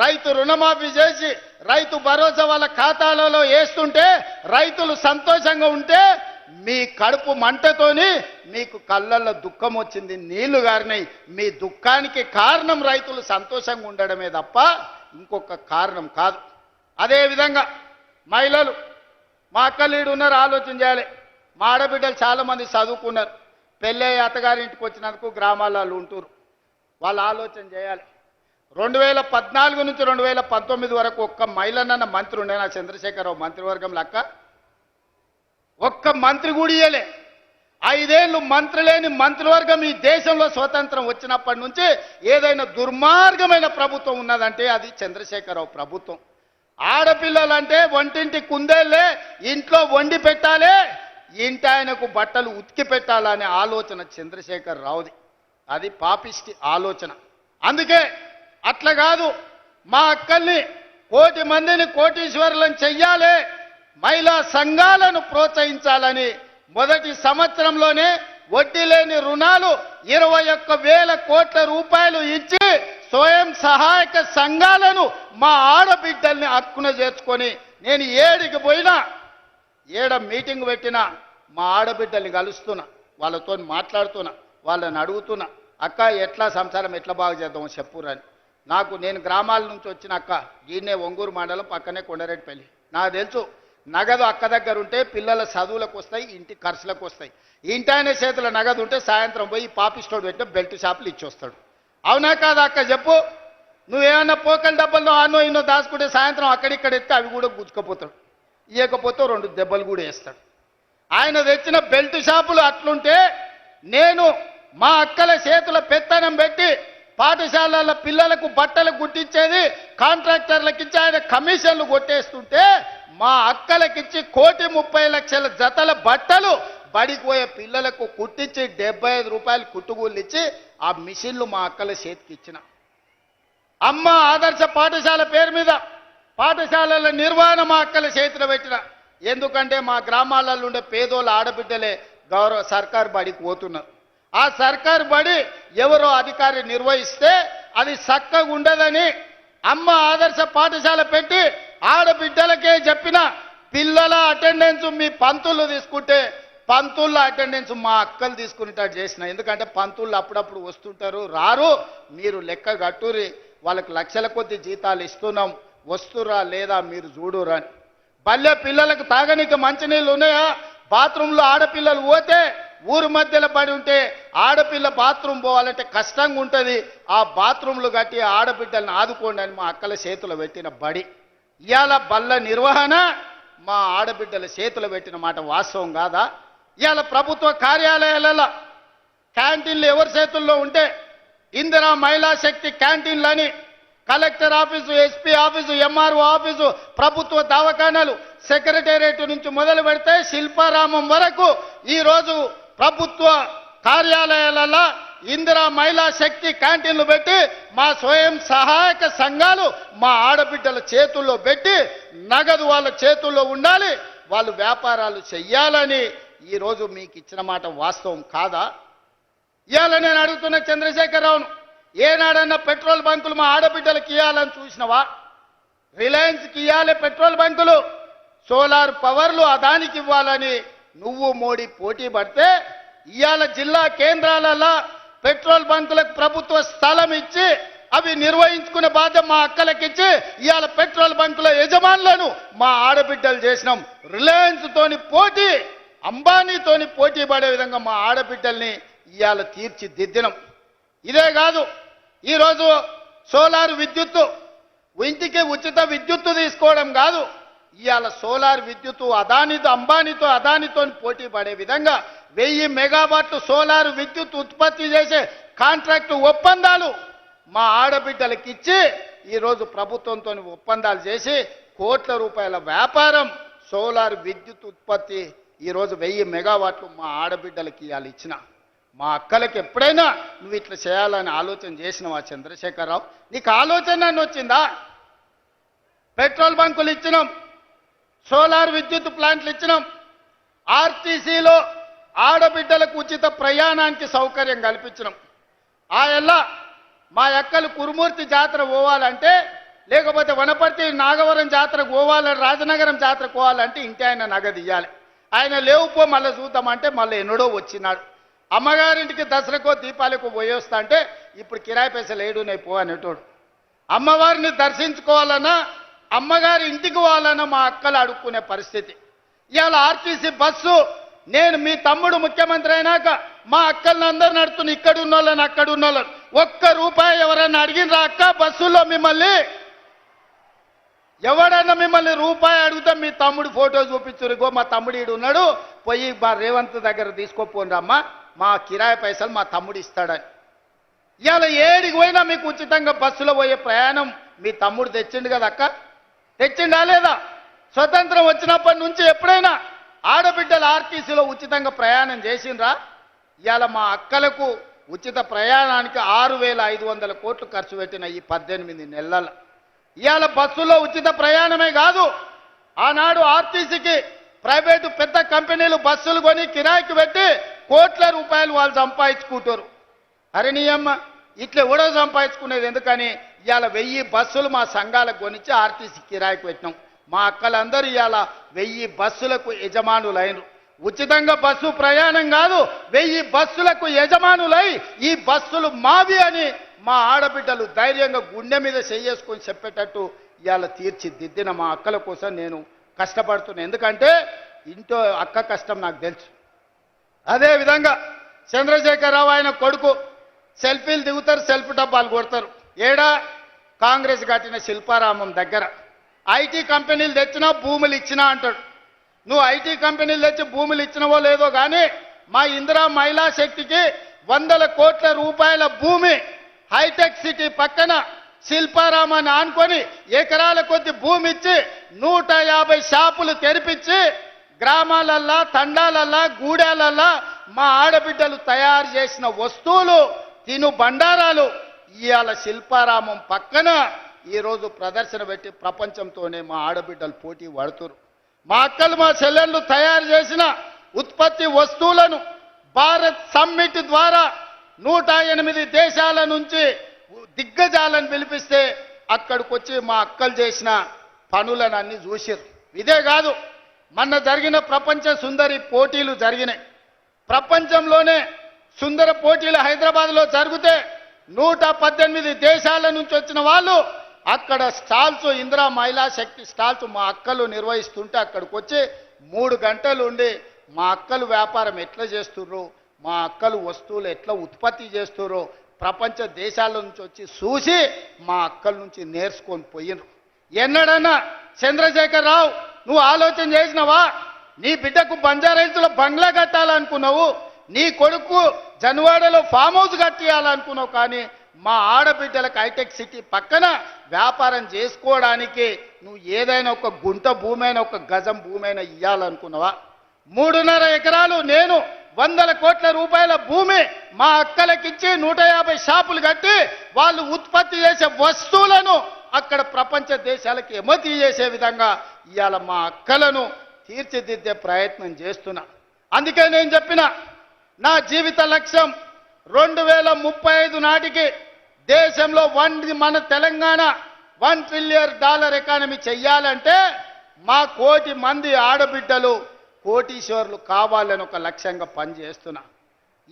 రైతు రుణమాఫీ చేసి రైతు భరోసా వాళ్ళ ఖాతాలలో వేస్తుంటే రైతులు సంతోషంగా ఉంటే మీ కడుపు మంటతోని మీకు కళ్ళల్లో దుఃఖం వచ్చింది, నీళ్లు గారినాయి. మీ దుఃఖానికి కారణం రైతులు సంతోషంగా ఉండడమే తప్ప ఇంకొక కారణం కాదు. అదేవిధంగా మహిళలు మా అక్కలీడు ఉన్నారు, ఆలోచన చేయాలి. మా ఆడబిడ్డలు చాలామంది చదువుకున్నారు, పెళ్ళయ్య అత్తగారింటికి వచ్చినందుకు గ్రామాలలో ఉంటున్నారు. వాళ్ళు ఆలోచన చేయాలి. 2014 నుంచి 2019 వరకు ఒక్క మహిళనన్న మంత్రి ఉండే నా చంద్రశేఖరరావు మంత్రివర్గంలో అక్క ఒక్క మంత్రి కూడా ఇయ్యలే. 5 ఏళ్ళు మంత్రి లేని మంత్రివర్గం ఈ దేశంలో స్వతంత్రం వచ్చినప్పటి నుంచి ఏదైనా దుర్మార్గమైన ప్రభుత్వం ఉన్నదంటే అది చంద్రశేఖరరావు ప్రభుత్వం. ఆడపిల్లలంటే వంటింటి కుందేళ్ళే, ఇంట్లో వండి పెట్టాలి, ఇంటి ఆయనకు బట్టలు ఉతికి పెట్టాలనే ఆలోచన చంద్రశేఖర్ రావుది. అది పాపిష్టి ఆలోచన. అందుకే అట్లా కాదు, మా అక్కల్ని 1,000,000 మందిని కోటీశ్వరులను చెయ్యాలి, మహిళా సంఘాలను ప్రోత్సహించాలని మొదటి సంవత్సరంలోనే వడ్డీ లేని రుణాలు 21,000 కోట్ల రూపాయలు ఇచ్చి స్వయం సహాయక సంఘాలను మా ఆడబిడ్డల్ని హక్కున చేర్చుకొని నేను ఏడికి పోయినా ఏడ మీటింగ్ పెట్టినా మా ఆడబిడ్డల్ని కలుస్తున్నా, వాళ్ళతో మాట్లాడుతున్నా, వాళ్ళని అడుగుతున్నా, అక్క ఎట్లా సంసారం ఎట్లా బాగు చేద్దామో చెప్పురని. నేను గ్రామాల నుంచి వచ్చిన అక్క, ఈయనే ఒంగూరు మండలం పక్కనే కొండరెడ్డిపల్లి. నాకు తెలుసు నగదు అక్క దగ్గర ఉంటే పిల్లల చదువులకు వస్తాయి, ఇంటి ఖర్చులకు వస్తాయి. ఇంటి ఆయన చేతుల నగదు ఉంటే సాయంత్రం పోయి పాపిస్టోడ్ పెట్టిన బెల్ట్ షాపులు ఇచ్చొస్తాడు. అవునా కాదా అక్క చెప్పు? నువ్వేమన్నా పోకల డబ్బల్లో ఆనో ఇన్నో దాచుకుంటే సాయంత్రం అక్కడిక్కడ ఎత్తే అవి కూడా గుచ్చుకపోతాడు, ఇవ్వకపోతే 2 దెబ్బలు కూడా వేస్తాడు. ఆయన తెచ్చిన బెల్ట్ షాపులు అట్లుంటే నేను మా అక్కల చేతుల పెత్తనం పెట్టి పాఠశాలల పిల్లలకు బట్టలు గుట్టించేది కాంట్రాక్టర్లకు ఇచ్చి ఆయన కమిషన్లు కొట్టేస్తుంటే మా అక్కలకిచ్చి 1,30,00,000 జతల బట్టలు బడికి పోయే పిల్లలకు కుట్టించి 75 రూపాయలు కుట్టుగూళ్ళు ఇచ్చి ఆ మిషన్లు మా అక్కల చేతికి ఇచ్చిన. అమ్మ ఆదర్శ పాఠశాల పేరు మీద పాఠశాలల నిర్వహణ మా అక్కల చేతిలో పెట్టిన. ఎందుకంటే మా గ్రామాలలో ఉండే పేదోళ్ళ ఆడబిడ్డలే సర్కారు బడికి పోతున్నారు. ఆ సర్కారు బడి ఎవరో అధికారి నిర్వహిస్తే అది చక్కగా ఉండదని అమ్మ ఆదర్శ పాఠశాల పెట్టి ఆడబిడ్డలకే చెప్పిన. పిల్లల అటెండెన్స్ మీ పంతులు తీసుకుంటే పంతుళ్ళ అటెండెన్స్ మా అక్కలు తీసుకునేటట్టు చేసిన. ఎందుకంటే పంతుళ్ళు అప్పుడప్పుడు వస్తుంటారు, రారు, మీరు లెక్క కట్టురి, వాళ్ళకి లక్షల కొద్ది జీతాలు ఇస్తున్నాం, వస్తురా లేదా మీరు చూడురా అని. బల్లె పిల్లలకు తాగనీకి మంచినీళ్ళు ఉన్నాయా? బాత్రూంలో ఆడపిల్లలు పోతే ఊరు మధ్యలో పడి ఉంటే ఆడపిల్ల బాత్రూమ్ పోవాలంటే కష్టంగా ఉంటుంది, ఆ బాత్రూంలు కట్టి ఆడబిడ్డలను ఆదుకోండి అని మా అక్కల చేతులు పెట్టిన బడి. ఇవాళ బల్ల నిర్వహణ మా ఆడబిడ్డల చేతులు పెట్టిన మాట వాస్తవం కాదా? ఇవాళ ప్రభుత్వ కార్యాలయాలలో క్యాంటీన్లు ఎవరి చేతుల్లో ఉంటే ఇందిరా మహిళా శక్తి క్యాంటీన్లని collector office, SP office, MRO office, ప్రభుత్వ దవాఖానాలు, సెక్రటేరియట్ నుంచి మొదలు పెడితే శిల్పారామం వరకు ఈరోజు ప్రభుత్వ కార్యాలయాలలో ఇందిరా మహిళా శక్తి క్యాంటీన్లు పెట్టి మా స్వయం సహాయక సంఘాలు మా ఆడబిడ్డల చేతుల్లో పెట్టి నగదు వాళ్ళ చేతుల్లో ఉండాలి, వాళ్ళు వ్యాపారాలు చెయ్యాలని ఈరోజు మీకు ఇచ్చిన మాట వాస్తవం కాదా? ఇవాళ నేను అడుగుతున్న చంద్రశేఖరరావును, ఏనాడన్నా పెట్రోల్ బంకులు మా ఆడబిడ్డలకు ఇవ్వాలని చూసినవా? రిలయన్స్కి ఇవ్వాలి పెట్రోల్ బంకులు, సోలార్ పవర్లు అదానికి ఇవ్వాలని నువ్వు మోడీ పోటీ పడితే ఇవాళ జిల్లా కేంద్రాలలో పెట్రోల్ బంకులకు ప్రభుత్వ స్థలం ఇచ్చి అవి నిర్వహించుకునే బాధ్యత మా అక్కలకిచ్చి ఇవాళ పెట్రోల్ బంకుల యజమానులను మా ఆడబిడ్డలు చేసినాం. రిలయన్స్ తోని పోటీ, అంబానీతోని పోటీ పడే విధంగా మా ఆడబిడ్డల్ని ఇవాళ తీర్చిదిద్దినం. ఇదే కాదు, ఈరోజు సోలార్ విద్యుత్తు ఇంటికి ఉచిత విద్యుత్తు తీసుకోవడం కాదు, ఇవాళ సోలార్ విద్యుత్తు అంబానీతో అదానితో పోటీ పడే విధంగా 1000 మెగావాట్లు సోలార్ విద్యుత్ ఉత్పత్తి చేసే కాంట్రాక్టు ఒప్పందాలు మా ఆడబిడ్డలకు ఇచ్చి ఈరోజు ప్రభుత్వంతో ఒప్పందాలు చేసి కోట్ల రూపాయల వ్యాపారం సోలార్ విద్యుత్ ఉత్పత్తి ఈరోజు 1000 మెగావాట్లు మా ఆడబిడ్డలకి ఇవాళ ఇచ్చిన. మా అక్కలకి ఎప్పుడైనా నువ్వు ఇట్లా చేయాలని ఆలోచన చేసినవా చంద్రశేఖరరావు? నీకు ఆలోచన వచ్చిందా? పెట్రోల్ బంకులు ఇచ్చినాం, సోలార్ విద్యుత్ ప్లాంట్లు ఇచ్చినాం, ఆర్టీసీలో ఆడబిడ్డలకు ఉచిత ప్రయాణానికి సౌకర్యం కల్పించినాం. మా అక్కలు కురుమూర్తి జాతర పోవాలంటే, లేకపోతే వనపర్తి నాగవరం జాతరకు పోవాలని, రాజనగరం జాతరకు పోవాలంటే ఇంటి ఆయన నగదు ఇవ్వాలి. ఆయన లేవుపో మళ్ళీ చూద్దామంటే మళ్ళీ ఎన్నడో వచ్చినాడు. అమ్మగారింటికి దసరాకో దీపాలకు పోయేస్తా అంటే ఇప్పుడు కిరాయి పైసలు ఏడున్నాయి పో అనేటోడు. అమ్మవారిని దర్శించుకోవాలన్నా, అమ్మగారి ఇంటికి పోవాలన్నా మా అక్కలు అడుక్కునే పరిస్థితి. ఇవాళ ఆర్టీసీ బస్సు నేను మీ తమ్ముడు ముఖ్యమంత్రి అయినాక మా అక్కల్ని అందరు నడుతున్న, ఇక్కడ ఉన్నోళ్ళని అక్కడ ఉన్నోళ్ళని, ₹1 ఎవరైనా అడిగినరా అక్క బస్సులో మిమ్మల్ని? ఎవడన్నా మిమ్మల్ని రూపాయి అడిగితే మీ తమ్ముడు ఫోటో చూపించురు, ఇగో మా తమ్ముడు ఈడు ఉన్నాడు, పోయి మా రేవంత్ దగ్గర తీసుకోపోండి అమ్మ, మా కిరాయి పైసలు మా తమ్ముడు ఇస్తాడని. ఇవాళ ఏడికి పోయినా మీకు ఉచితంగా బస్సులో పోయే ప్రయాణం మీ తమ్ముడు తెచ్చిండు కదా అక్క, తెచ్చిండా లేదా? స్వతంత్రం వచ్చినప్పటి నుంచి ఎప్పుడైనా ఆడబిడ్డలు ఆర్టీసీలో ఉచితంగా ప్రయాణం చేసిండ్రా? ఇవాళ మా అక్కలకు ఉచిత ప్రయాణానికి 6500 కోట్లు ఖర్చు పెట్టిన ఈ 18 నెలల. ఇవాళ బస్సులో ఉచిత ప్రయాణమే కాదు, ఆనాడు ఆర్టీసీకి ప్రైవేటు పెద్ద కంపెనీలు బస్సులు కొని కిరాయికి పెట్టి కోట్ల రూపాయలు వాళ్ళు సంపాదించుకుంటారు. అరే నీ అమ్మ, ఇట్లా ఎవడో సంపాదించుకునేది ఎందుకని ఇవాళ 1000 బస్సులు మా సంఘాలకు కొనిచ్చి ఆర్టీసీ కిరాయికి పెట్టినాం. మా అక్కలందరూ ఇవాళ 1000 బస్సులకు యజమానులైనరు. ఉచితంగా బస్సు ప్రయాణం కాదు, 1000 బస్సులకు యజమానులై ఈ బస్సులు మావి అని మా ఆడబిడ్డలు ధైర్యంగా గుండె మీద చేసుకొని చెప్పేటట్టు ఇవాళ తీర్చిదిద్దిన మా అక్కల కోసం నేను కష్టపడుతున్నా. ఎందుకంటే ఇంట్లో అక్క కష్టం నాకు తెలుసు. అదేవిధంగా చంద్రశేఖరరావు ఆయన కొడుకు సెల్ఫీలు దిగుతారు, సెల్ఫీ డబ్బాలు కొడతారు. ఏడా కాంగ్రెస్ కట్టిన శిల్పారామం దగ్గర ఐటీ కంపెనీలు తెచ్చినా భూములు ఇచ్చినా అంటాడు. నువ్వు ఐటీ కంపెనీలు తెచ్చి భూములు ఇచ్చినవో లేదో కానీ మా ఇందిరా మహిళా శక్తికి 100 కోట్ల రూపాయల భూమి హైటెక్ సిటీ పక్కన శిల్పారామాన్ని ఆనుకొని ఎకరాల కొద్ది భూమి ఇచ్చి 150 షాపులు తెరిపించి గ్రామాలల్లా, తండాలల్లా, గూడాలల్లా మా ఆడబిడ్డలు తయారు చేసిన వస్తువులు, తిను బండారాలు ఇవాళ శిల్పారామం పక్కన ఈరోజు ప్రదర్శన పెట్టి ప్రపంచంతోనే మా ఆడబిడ్డలు పోటీ పడుతున్నారు. మా అక్కలు మా చెల్లెళ్ళు తయారు చేసిన ఉత్పత్తి వస్తువులను భారత్ సమ్మిట్ ద్వారా 108 దేశాల నుంచి దిగ్గజాలను పిలిపిస్తే అక్కడికి వచ్చి మా అక్కలు చేసిన పనులను అన్ని చూసారు. ఇదే కాదు, మొన్న జరిగిన ప్రపంచ సుందరి పోటీలు జరిగినాయి. ప్రపంచంలోనే సుందర పోటీలు హైదరాబాద్లో జరిగితే 118 దేశాల నుంచి వచ్చిన వాళ్ళు అక్కడ స్టాల్స్, ఇందిరా మహిళా శక్తి స్టాల్స్ మా అక్కలు నిర్వహిస్తుంటే అక్కడికి వచ్చి 3 గంటలు ఉండి మా అక్కలు వ్యాపారం ఎట్లా చేస్తుర్రో, మా అక్కలు వస్తువులు ఎట్లా ఉత్పత్తి చేస్తుర్రో ప్రపంచ దేశాల నుంచి వచ్చి చూసి మా అక్కల నుంచి నేర్చుకొని పోయినరు. ఎన్నడన్నా చంద్రశేఖరరావు నువ్వు ఆలోచన చేసినవా? నీ బిడ్డకు బంజారాహిల్స్లో బంగ్లా కట్టాలనుకున్నావు, నీ కొడుకు జన్వాడలో ఫామ్ హౌస్ కట్టియాలనుకున్నావు, కానీ మా ఆడబిడ్డలకు హైటెక్ సిటీ పక్కన వ్యాపారం చేసుకోవడానికి నువ్వు ఏదైనా ఒక గుంట భూమి అయినా ఒక గజం భూమి అయినా ఇవ్వాలనుకున్నావా? 3.5 ఎకరాలు నేను 100 కోట్ల రూపాయల భూమి మా అక్కలకిచ్చి 150 షాపులు కట్టి వాళ్ళు ఉత్పత్తి చేసే వస్తువులను అక్కడ ప్రపంచ దేశాలకు ఎగుమతి చేసే విధంగా ఇవాళ మా అక్కలను తీర్చిదిద్దే ప్రయత్నం చేస్తున్నా. అందుకే నేను చెప్పిన నా జీవిత లక్ష్యం 2035 నాటికి దేశంలో మన తెలంగాణ $1 ట్రిలియన్ ఎకానమీ చెయ్యాలంటే మా 1 కోటి మంది ఆడబిడ్డలు కోటీశ్వర్లు కావాలని ఒక లక్ష్యంగా పనిచేస్తున్నా.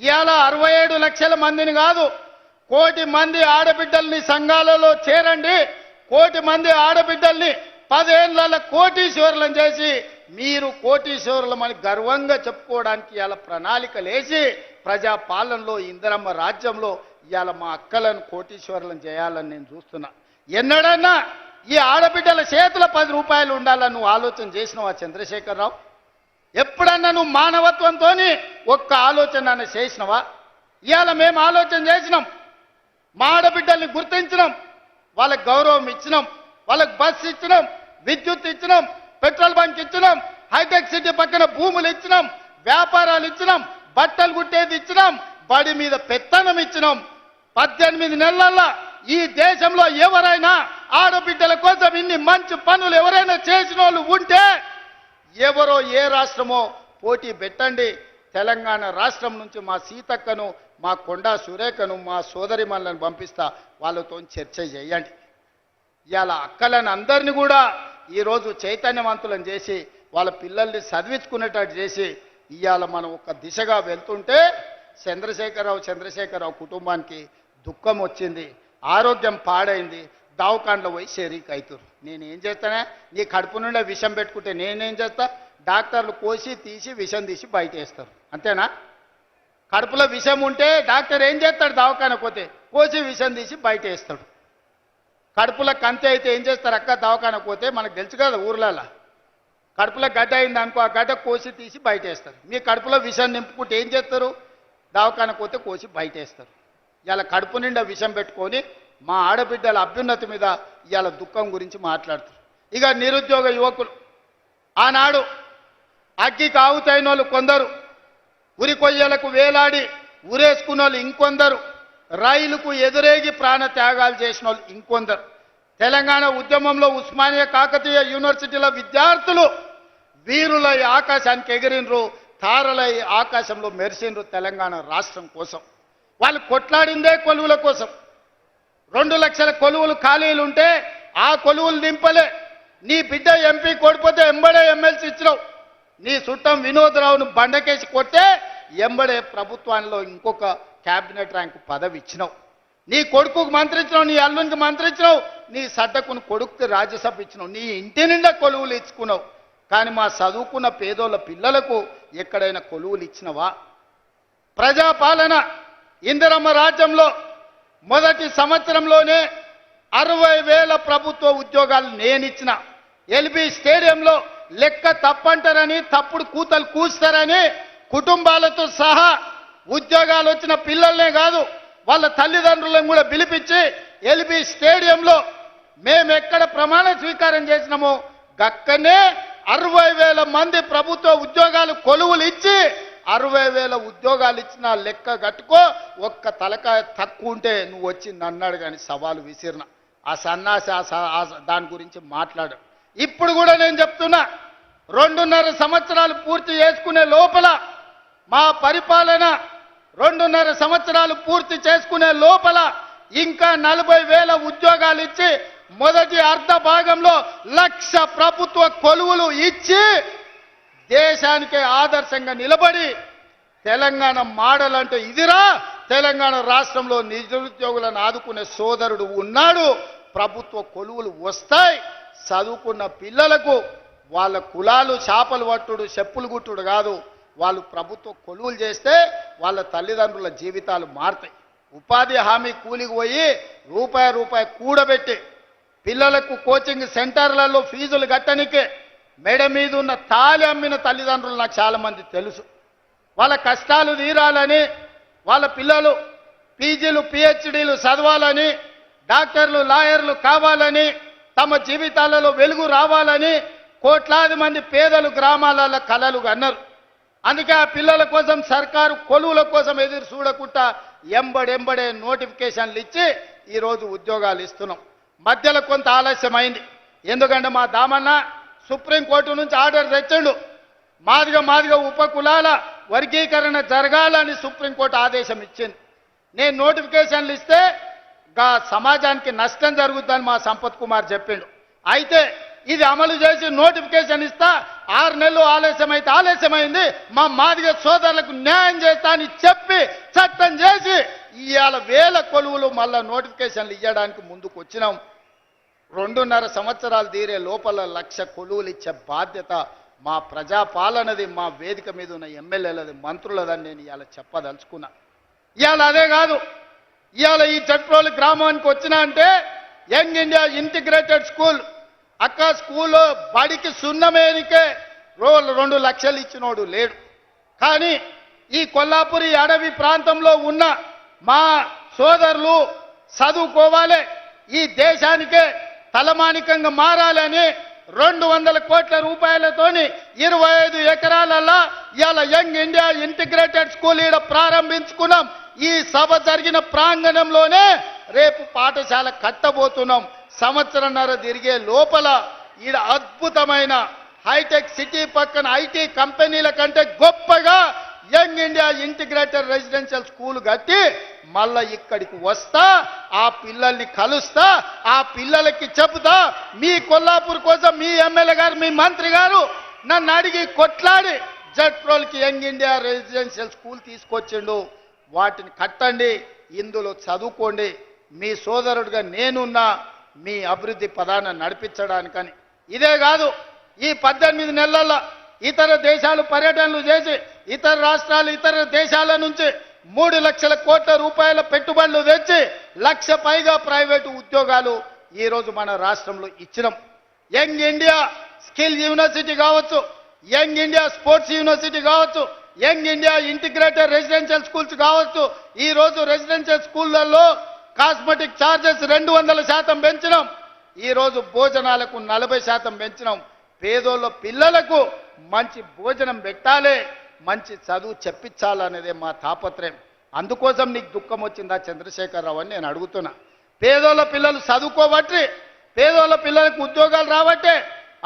ఇవాళ 67 లక్షల మందిని కాదు, 1 కోటి మంది ఆడబిడ్డల్ని సంఘాలలో చేరండి, 1 కోటి మంది ఆడబిడ్డల్ని 10 ఏళ్ల కోటీశ్వరులను చేసి మీరు కోటీశ్వరులమని గర్వంగా చెప్పుకోవడానికి ఇవాళ ప్రణాళికలు వేసి ప్రజాపాలనలో ఇందిరమ్మ రాజ్యంలో ఇవాళ మా అక్కలను కోటీశ్వరులను చేయాలని నేను చూస్తున్నా. ఎన్నడన్నా ఈ ఆడబిడ్డల చేతుల 10 రూపాయలు ఉండాలని నువ్వు ఆలోచన చేసినావా చంద్రశేఖరరావు? ఎప్పుడన్నా నువ్వు మానవత్వంతో ఒక్క ఆలోచన చేసినవా? ఇవాళ మేము ఆలోచన చేసినాం, మా ఆడబిడ్డల్ని గుర్తించినాం, వాళ్ళకి గౌరవం ఇచ్చినాం, వాళ్ళకి బస్సు ఇచ్చినాం, విద్యుత్ ఇచ్చినాం, పెట్రోల్ బంక్ ఇచ్చినాం, హైటెక్ సిటీ పక్కన భూములు ఇచ్చినాం, వ్యాపారాలు ఇచ్చినాం, బట్టలు కుట్టేది ఇచ్చినాం, బడి మీద పెత్తనం ఇచ్చినాం. 18 నెలల్లో ఈ దేశంలో ఎవరైనా ఆడబిడ్డల కోసం ఇన్ని మంచి పనులు ఎవరైనా చేసిన వాళ్ళు ఉంటే ఎవరో ఏ రాష్ట్రమో పోటీ పెట్టండి. తెలంగాణ రాష్ట్రం నుంచి మా సీతక్కను, మా కొండా సురేఖను, మా సోదరిమణులను పంపిస్తా, వాళ్ళతో చర్చ చేయండి. ఇవాళ అక్కలను అందరినీ కూడా ఈరోజు చైతన్యవంతులను చేసి వాళ్ళ పిల్లల్ని చదివించుకునేటట్టు చేసి ఇవాళ మనం ఒక దిశగా వెళ్తుంటే చంద్రశేఖరరావు కుటుంబానికి దుఃఖం వచ్చింది, ఆరోగ్యం పాడైంది, దవాఖానలో పోయి షరీక్ అవుతారు. నేనేం చేస్తానే? నీ కడుపు నుండి విషం పెట్టుకుంటే నేనేం చేస్తా? డాక్టర్లు కోసి తీసి విషం తీసి బయట వేస్తారు, అంతేనా? కడుపులో విషం ఉంటే డాక్టర్ ఏం చేస్తాడు? దవాఖానకు పోతే కోసి విషం తీసి బయట వేస్తాడు. కడుపులో కంతి అయితే ఏం చేస్తారు అక్క? దవాఖానకు పోతే మనకు తెలుసు కదా ఊర్లలో, కడుపులో గడ్డ అయింది అనుకో, ఆ గడ్డ కోసి తీసి బయట వేస్తారు. మీ కడుపులో విషం నింపుకుంటే ఏం చేస్తారు? దవాఖానకు పోతే కోసి బయట వేస్తారు. ఇలా కడుపు నిండా విషం పెట్టుకొని మా ఆడబిడ్డల అభ్యున్నతి మీద ఇవాళ దుఃఖం గురించి మాట్లాడుతారు. ఇక నిరుద్యోగ యువకులు ఆనాడు అగ్గికి ఆవుతైన వాళ్ళు కొందరు, ఉరి కొయ్యలకు వేలాడి ఉరేసుకున్న వాళ్ళు ఇంకొందరు, రైలుకు ఎదురేగి ప్రాణ త్యాగాలు చేసిన వాళ్ళు ఇంకొందరు. తెలంగాణ ఉద్యమంలో ఉస్మానియా కాకతీయ యూనివర్సిటీల విద్యార్థులు వీరులై ఆకాశానికి ఎగిరినరు, తారలై ఆకాశంలో మెరిసినరు తెలంగాణ రాష్ట్రం కోసం. వాళ్ళు కొట్లాడిందే కొలువుల కోసం. 2 లక్షల కొలువులు ఖాళీలు ఉంటే ఆ కొలువులు నింపలే. నీ బిడ్డ ఎంపీ కొడిపోతే ఎంబడే ఎమ్మెల్సీ ఇచ్చినావు. నీ చుట్టం వినోదరావును బండకేసి కొట్టే ఎంబడే ప్రభుత్వంలో ఇంకొక క్యాబినెట్ ర్యాంకు పదవి ఇచ్చినావు. నీ కొడుకుకు మంత్రి ఇచ్చినావు, నీ అల్లునికి మంత్రి ఇచ్చినావు, నీ సడ్డకుని కొడుకుకి రాజ్యసభ ఇచ్చినావు, నీ ఇంటి నిండా కొలువులు ఇచ్చుకున్నావు. కానీ మా చదువుకున్న పేదోళ్ళ పిల్లలకు ఎక్కడైనా కొలువులు ఇచ్చినవా? ప్రజాపాలన ఇందిరమ్మ రాజ్యంలో మొదటి సంవత్సరంలోనే 60,000 ప్రభుత్వ ఉద్యోగాలు నేనిచ్చిన. ఎల్బీ స్టేడియంలో లెక్క తప్పంటారని, తప్పుడు కూతలు కూస్తారని కుటుంబాలతో సహా ఉద్యోగాలు వచ్చిన పిల్లల్నే కాదు వాళ్ళ తల్లిదండ్రులను కూడా పిలిపించి ఎల్బీ స్టేడియంలో మేము ఎక్కడ ప్రమాణ స్వీకారం చేసినామో గక్కనే 60,000 మంది ప్రభుత్వ ఉద్యోగాలు కొలువులు ఇచ్చి 60,000 ఉద్యోగాలు ఇచ్చిన లెక్క కట్టుకో. ఒక్క తలకాయ తక్కువ ఉంటే నువ్వు వచ్చి నన్నాడు కానీ సవాలు విసిరిన ఆ సన్నాసి దాని గురించి మాట్లాడు. ఇప్పుడు కూడా నేను చెప్తున్నా, 2.5 సంవత్సరాలు పూర్తి చేసుకునే లోపల మా పరిపాలన 2.5 సంవత్సరాలు పూర్తి చేసుకునే లోపల ఇంకా 40,000 ఉద్యోగాలు ఇచ్చి మొదటి అర్ధ భాగంలో 1,00,000 ప్రభుత్వ కొలువులు ఇచ్చి దేశానికే ఆదర్శంగా నిలబడి తెలంగాణ మోడల్ అంటే ఇదిరా, తెలంగాణ రాష్ట్రంలో నిరుద్యోగులను ఆదుకునే సోదరుడు ఉన్నాడు, ప్రభుత్వ కొలువులు వస్తాయి, చదువుకున్న పిల్లలకు వాళ్ళ కులాలు చేపలు పట్టుడు చెప్పులు గుట్టుడు కాదు, వాళ్ళు ప్రభుత్వ కొలువులు చేస్తే వాళ్ళ తల్లిదండ్రుల జీవితాలు మారుతాయి. ఉపాధి హామీ కూలికి పోయి రూపాయి కూడబెట్టి పిల్లలకు కోచింగ్ సెంటర్లలో ఫీజులు కట్టనికే మెడ మీద ఉన్న తాలి అమ్మిన తల్లిదండ్రులు నాకు చాలా మంది తెలుసు. వాళ్ళ కష్టాలు తీరాలని, వాళ్ళ పిల్లలు పీజీలు పిహెచ్డీలు చదవాలని, డాక్టర్లు లాయర్లు కావాలని, తమ జీవితాలలో వెలుగు రావాలని కోట్లాది మంది పేదలు గ్రామాలలో కలలు కన్నారు. అందుకే ఆ పిల్లల కోసం సర్కారు కొలువుల కోసం ఎదురు చూడకుండా ఎంబడెంబడే నోటిఫికేషన్లు ఇచ్చి ఈరోజు ఉద్యోగాలు ఇస్తున్నాం. మధ్యలో కొంత ఆలస్యమైంది. ఎందుకంటే మా దామన్న సుప్రీంకోర్టు నుంచి ఆర్డర్ తెచ్చిండు. మాదిగ ఉపకులాల వర్గీకరణ జరగాలని సుప్రీంకోర్టు ఆదేశం ఇచ్చింది. నేను నోటిఫికేషన్లు ఇస్తే సమాజానికి నష్టం జరుగుతుందని మా సంపత్ కుమార్ చెప్పిండు. అయితే ఇది అమలు చేసి నోటిఫికేషన్ ఇస్తా, 6 నెలలు ఆలస్యమైంది, మా మాదిగ సోదరులకు న్యాయం చేస్తా అని చెప్పి చట్టం చేసి ఇవాళ 1000 కొలువులు మళ్ళా నోటిఫికేషన్లు ఇవ్వడానికి ముందుకు వచ్చినాం. 2.5 సంవత్సరాలు తీరే లోపల 1,00,000 కొలువులు ఇచ్చే బాధ్యత మా ప్రజాపాలనది, మా వేదిక మీద ఉన్న ఎమ్మెల్యేలది, మంత్రులదని నేను ఇవాళ చెప్పదలుచుకున్నా. ఇవాళ అదే కాదు, ఇవాళ ఈ జట్రోలు గ్రామానికి వచ్చినా అంటే యంగ్ ఇండియా ఇంటిగ్రేటెడ్ స్కూల్ అక్క స్కూల్లో బడికి సున్నమేనికే 2 లక్షలు ఇచ్చినోడు లేడు. కానీ ఈ కొల్లాపురి అడవి ప్రాంతంలో ఉన్న మా సోదరులు చదువుకోవాలి, ఈ దేశానికే తలమానికంగా మారాలని 200 కోట్ల రూపాయలతోని 25 ఎకరాలలో ఇవాళ యంగ్ ఇండియా ఇంటిగ్రేటెడ్ స్కూల్ ఈడ ప్రారంభించుకున్నాం. ఈ సభ జరిగిన ప్రాంగణంలోనే రేపు పాఠశాల కట్టబోతున్నాం. సంవత్సరంన్నర తిరిగే లోపల ఈడ అద్భుతమైన హైటెక్ సిటీ పక్కన ఐటీ కంపెనీల కంటే గొప్పగా young India integrated residential school కట్టి మళ్ళా ఇక్కడికి వస్తా, ఆ పిల్లల్ని కలుస్తా, ఆ పిల్లలకి చెబుతా, మీ కొల్లాపూర్ కోసం మీ ఎమ్మెల్యే గారు మీ మంత్రి గారు నన్ను అడిగి కొట్లాడి జట్రోల్కి యంగ్ ఇండియా రెసిడెన్షియల్ స్కూల్ తీసుకొచ్చిండు. వాటిని కట్టండి, ఇందులో చదువుకోండి, మీ సోదరుడిగా నేనున్నా మీ అభివృద్ధి పదాన్ని నడిపించడానికని. ఇదే కాదు, ఈ 18 నెలల్లో ఇతర దేశాలు పర్యటనలు చేసి ఇతర రాష్ట్రాలు ఇతర దేశాల నుంచి 3 లక్షల కోట్ల రూపాయల పెట్టుబడులు తెచ్చి 1,00,000 పైగా ప్రైవేటు ఉద్యోగాలు ఈరోజు మన రాష్ట్రంలో ఇచ్చినాం. యంగ్ ఇండియా స్కిల్ యూనివర్సిటీ కావచ్చు, యంగ్ ఇండియా స్పోర్ట్స్ యూనివర్సిటీ కావచ్చు, young India integrated residential schools కావచ్చు. ఈరోజు రెసిడెన్షియల్ స్కూళ్లలో కాస్మెటిక్ ఛార్జెస్ 200% పెంచినాం. ఈరోజు భోజనాలకు 40% పెంచినాం. పేదోళ్ళ పిల్లలకు మంచి భోజనం పెట్టాలి, మంచి చదువు చెప్పించాలనేదే మా తాపత్రయం. అందుకోసం నీకు దుఃఖం వచ్చిందా చంద్రశేఖరరావు అని నేను అడుగుతున్నా. పేదోళ్ళ పిల్లలు చదువుకోబట్టి, పేదోళ్ళ పిల్లలకు ఉద్యోగాలు రాబట్టే,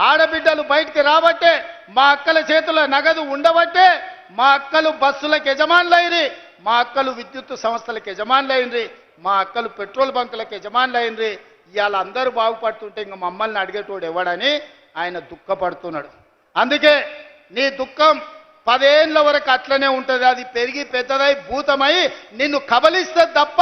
ఆడబిడ్డలు బయటికి రాబట్టే, మా అక్కల చేతుల నగదు ఉండబట్టే, మా అక్కలు బస్సులకు యజమానులైంది, మా అక్కలు విద్యుత్ సంస్థలకు యజమానులైంది, మా అక్కలు పెట్రోల్ బంకులకు యజమానులైంది. ఇవాళ అందరూ బాగుపడుతుంటే ఇంక మమ్మల్ని అడిగేటోడు ఎవడని ఆయన దుఃఖపడుతున్నాడు. అందుకే నీ దుఃఖం 10 ఏళ్ల వరకు అట్లనే ఉంటుంది. అది పెరిగి పెద్దదై భూతమై నిన్ను కబలిస్తే తప్ప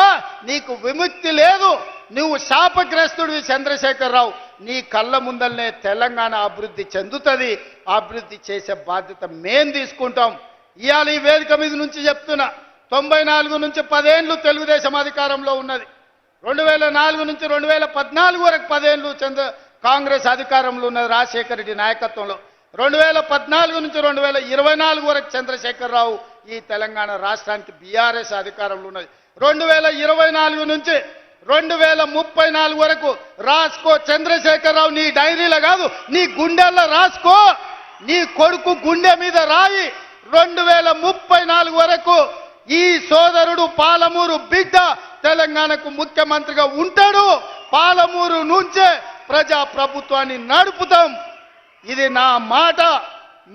నీకు విముక్తి లేదు. నువ్వు శాపగ్రస్తుడివి చంద్రశేఖరరావు. నీ కళ్ళ ముందల్నే తెలంగాణ అభివృద్ధి చెందుతుంది. అభివృద్ధి చేసే బాధ్యత మేం తీసుకుంటాం. ఇవాళ ఈ వేదిక మీద నుంచి చెప్తున్నా, 94 నుంచి 10 ఏళ్ళు తెలుగుదేశం అధికారంలో ఉన్నది. 2004 నుంచి 2014 వరకు 10 ఏళ్ళు కాంగ్రెస్ అధికారంలో ఉన్నది రాజశేఖర రెడ్డి నాయకత్వంలో. 2014 నుంచి 2024 వరకు చంద్రశేఖరరావు ఈ తెలంగాణ రాష్ట్రానికి బీఆర్ఎస్ అధికారంలో ఉన్నది. 2024 నుంచి 2034 వరకు రాసుకో చంద్రశేఖరరావు. నీ డైరీలో కాదు, నీ గుండెల్లో రాసుకో. నీ కొడుకు గుండె మీద రాయి. 2034 వరకు ఈ సోదరుడు పాలమూరు బిడ్డ తెలంగాణకు ముఖ్యమంత్రిగా ఉంటాడు. పాలమూరు నుంచే ప్రజా ప్రభుత్వాన్ని నడుపుతాం. ఇది నా మాట.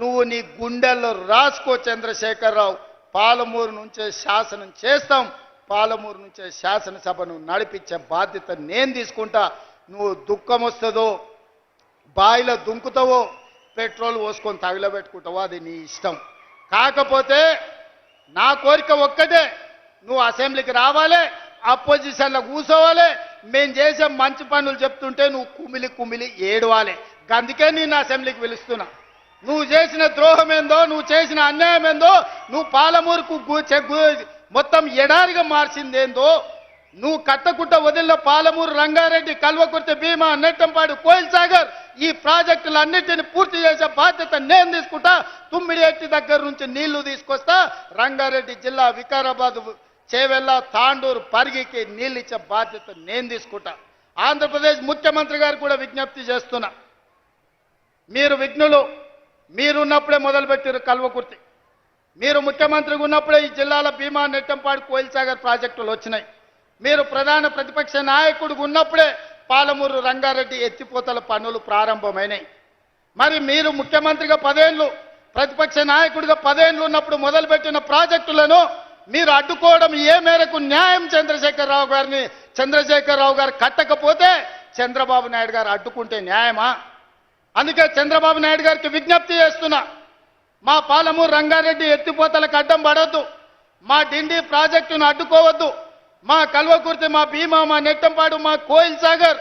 నువ్వు నీ గుండెల్లో రాసుకో చంద్రశేఖరరావు. పాలమూరు నుంచే శాసనం చేస్తాం. పాలమూరు నుంచే శాసనసభను నడిపించే బాధ్యత నేను తీసుకుంటా. నువ్వు దుఃఖం వస్తుందో, బాయిలో దుంకుతావో, పెట్రోల్ పోసుకొని తగిలబెట్టుకుంటావో అది నీ ఇష్టం. కాకపోతే నా కోరిక ఒక్కటే, నువ్వు అసెంబ్లీకి రావాలి, అపోజిషన్లో కూర్చోవాలి, మేము చేసే మంచి పనులు చెప్తుంటే నువ్వు కుమిలి కుమిలి ఏడవాలి. అందుకే నేను అసెంబ్లీకి పిలుస్తున్నా. నువ్వు చేసిన ద్రోహం ఏందో, నువ్వు చేసిన అన్యాయం ఏందో, నువ్వు పాలమూరుకు మొత్తం ఎడారిగా మార్చిందేందో నువ్వు కట్టకుట్ట వదిలిన పాలమూరు రంగారెడ్డి, కల్వకుర్తి, భీమా, నెట్టంపాడు, కోయిల్ సాగర్ ఈ ప్రాజెక్టులన్నింటినీ పూర్తి చేసే బాధ్యత నేను తీసుకుంటా. తుమ్మిడిఎట్టి దగ్గర నుంచి నీళ్లు తీసుకొస్తా. రంగారెడ్డి జిల్లా వికారాబాద్, చేవెళ్ళ, తాండూరు, పరిగికి నీళ్ళు ఇచ్చే బాధ్యత నేను తీసుకుంటా. ఆంధ్రప్రదేశ్ ముఖ్యమంత్రి గారు కూడా విజ్ఞప్తి చేస్తున్నా. మీరు విఘ్నులు, మీరున్నప్పుడే మొదలుపెట్టారు కల్వకుర్తి. మీరు ముఖ్యమంత్రిగా ఉన్నప్పుడే ఈ జిల్లాల భీమా, నెట్టంపాడు, కోయిల్ సాగర్ ప్రాజెక్టులు వచ్చినాయి. మీరు ప్రధాన ప్రతిపక్ష నాయకుడిగా ఉన్నప్పుడే పాలమూరు రంగారెడ్డి ఎత్తిపోతల పనులు ప్రారంభమైనాయి. మరి మీరు ముఖ్యమంత్రిగా 10 ఏళ్ళు, ప్రతిపక్ష నాయకుడిగా 10 ఏళ్ళు ఉన్నప్పుడు మొదలుపెట్టిన ప్రాజెక్టులను మీరు అడ్డుకోవడం ఏ మేరకు న్యాయం? చంద్రశేఖరరావు గారు కట్టకపోతే చంద్రబాబు నాయుడు గారు అడ్డుకుంటే న్యాయమా? అందుకే చంద్రబాబు నాయుడు గారికి విజ్ఞప్తి చేస్తున్నా. మా పాలమూరు రంగారెడ్డి ఎత్తిపోతలకు అడ్డం పడొద్దు, మా డిండి ప్రాజెక్టును అడ్డుకోవద్దు, మా కల్వకుర్తి, మా భీమా, మా నెట్టంపాడు, మా కోయిల్ సాగర్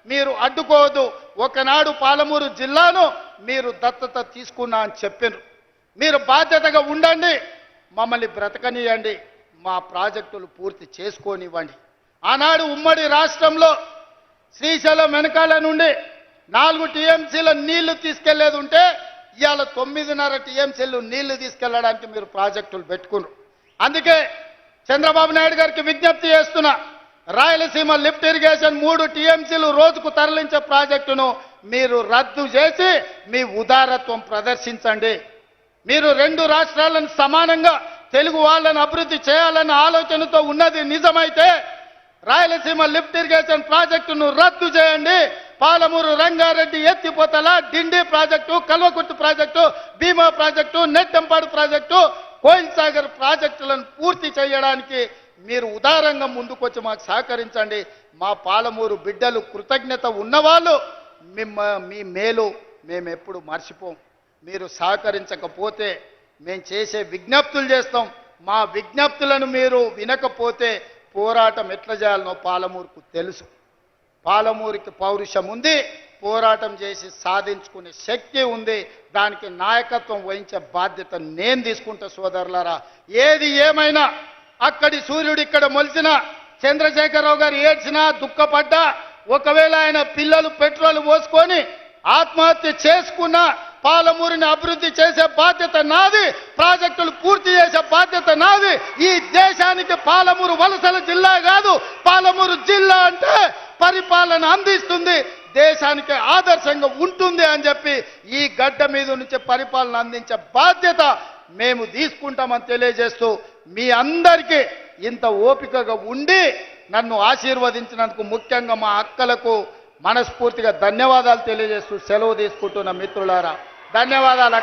మీరు అడ్డుకోవద్దు. ఒకనాడు పాలమూరు జిల్లాను మీరు దత్తత తీసుకున్నా అని చెప్పినారు. మీరు బాధ్యతగా ఉండండి, మమ్మల్ని బ్రతకనియండి, మా ప్రాజెక్టులు పూర్తి చేసుకోనివ్వండి. ఆనాడు ఉమ్మడి రాష్ట్రంలో శ్రీశైలం వెనకాల నుండి 4 టీఎంసీల నీళ్లు తీసుకెళ్లేది ఉంటే ఇవాళ 9.5 టీఎంసీలు నీళ్లు తీసుకెళ్లడానికి మీరు ప్రాజెక్టులు పెట్టుకున్నారు. అందుకే చంద్రబాబు నాయుడు గారికి విజ్ఞప్తి చేస్తున్నా. రాయలసీమ లిఫ్ట్ ఇరిగేషన్ 3 టీఎంసీలు రోజుకు తరలించే ప్రాజెక్టును మీరు రద్దు చేసి మీ ఉదారత్వం ప్రదర్శించండి. మీరు 2 రాష్ట్రాలను సమానంగా తెలుగు వాళ్ళను అభివృద్ధి చేయాలన్న ఆలోచనతో ఉన్నది నిజమైతే రాయలసీమ లిఫ్ట్ ఇరిగేషన్ ప్రాజెక్టును రద్దు చేయండి. పాలమూరు రంగారెడ్డి ఎత్తిపోతల, డిండి project, Kalwakurthy project, Bhima project, Nettempadu project, Koil Sagar ప్రాజెక్టులను పూర్తి చేయడానికి మీరు ఉదారంగా ముందుకొచ్చి మాకు సహకరించండి. మా పాలమూరు బిడ్డలు కృతజ్ఞత ఉన్నవాళ్ళు మీ మేలు మేము ఎప్పుడు మర్చిపోం. మీరు సహకరించకపోతే మేము చేసే విజ్ఞప్తులు చేస్తాం. మా విజ్ఞప్తులను మీరు వినకపోతే పోరాటం ఎట్లా చేయాలనో పాలమూరుకు తెలుసు. పాలమూరుకి పౌరుషం ఉంది, పోరాటం చేసి సాధించుకునే శక్తి ఉంది. దానికి నాయకత్వం వహించే బాధ్యత నేను తీసుకుంటా సోదరులారా. ఏది ఏమైనా అక్కడి సూర్యుడు ఇక్కడ మొలిచిన, చంద్రశేఖరరావు గారు ఏడ్చినా, దుఃఖపడ్డా, ఒకవేళ ఆయన పిల్లలు పెట్రోల్ పోసుకొని ఆత్మహత్య చేసుకున్న పాలమూరుని అభివృద్ధి చేసే బాధ్యత నాది, ప్రాజెక్టులు పూర్తి చేసే బాధ్యత నాది. ఈ దేశానికి పాలమూరు వలసల జిల్లా కాదు, పాలమూరు జిల్లా అంటే పరిపాలన అందిస్తుంది, దేశానికి ఆదర్శంగా ఉంటుంది అని చెప్పి ఈ గడ్డ మీద నుంచి పరిపాలన అందించే బాధ్యత మేము తీసుకుంటామని తెలియజేస్తూ మీ అందరికీ ఇంత ఓపికగా ఉండి నన్ను ఆశీర్వదించినందుకు ముఖ్యంగా మా అక్కలకు మనస్ఫూర్తిగా ధన్యవాదాలు తెలియజేస్తూ సెలవు తీసుకుంటున్న మిత్రులారా, ధన్యవాదాలు.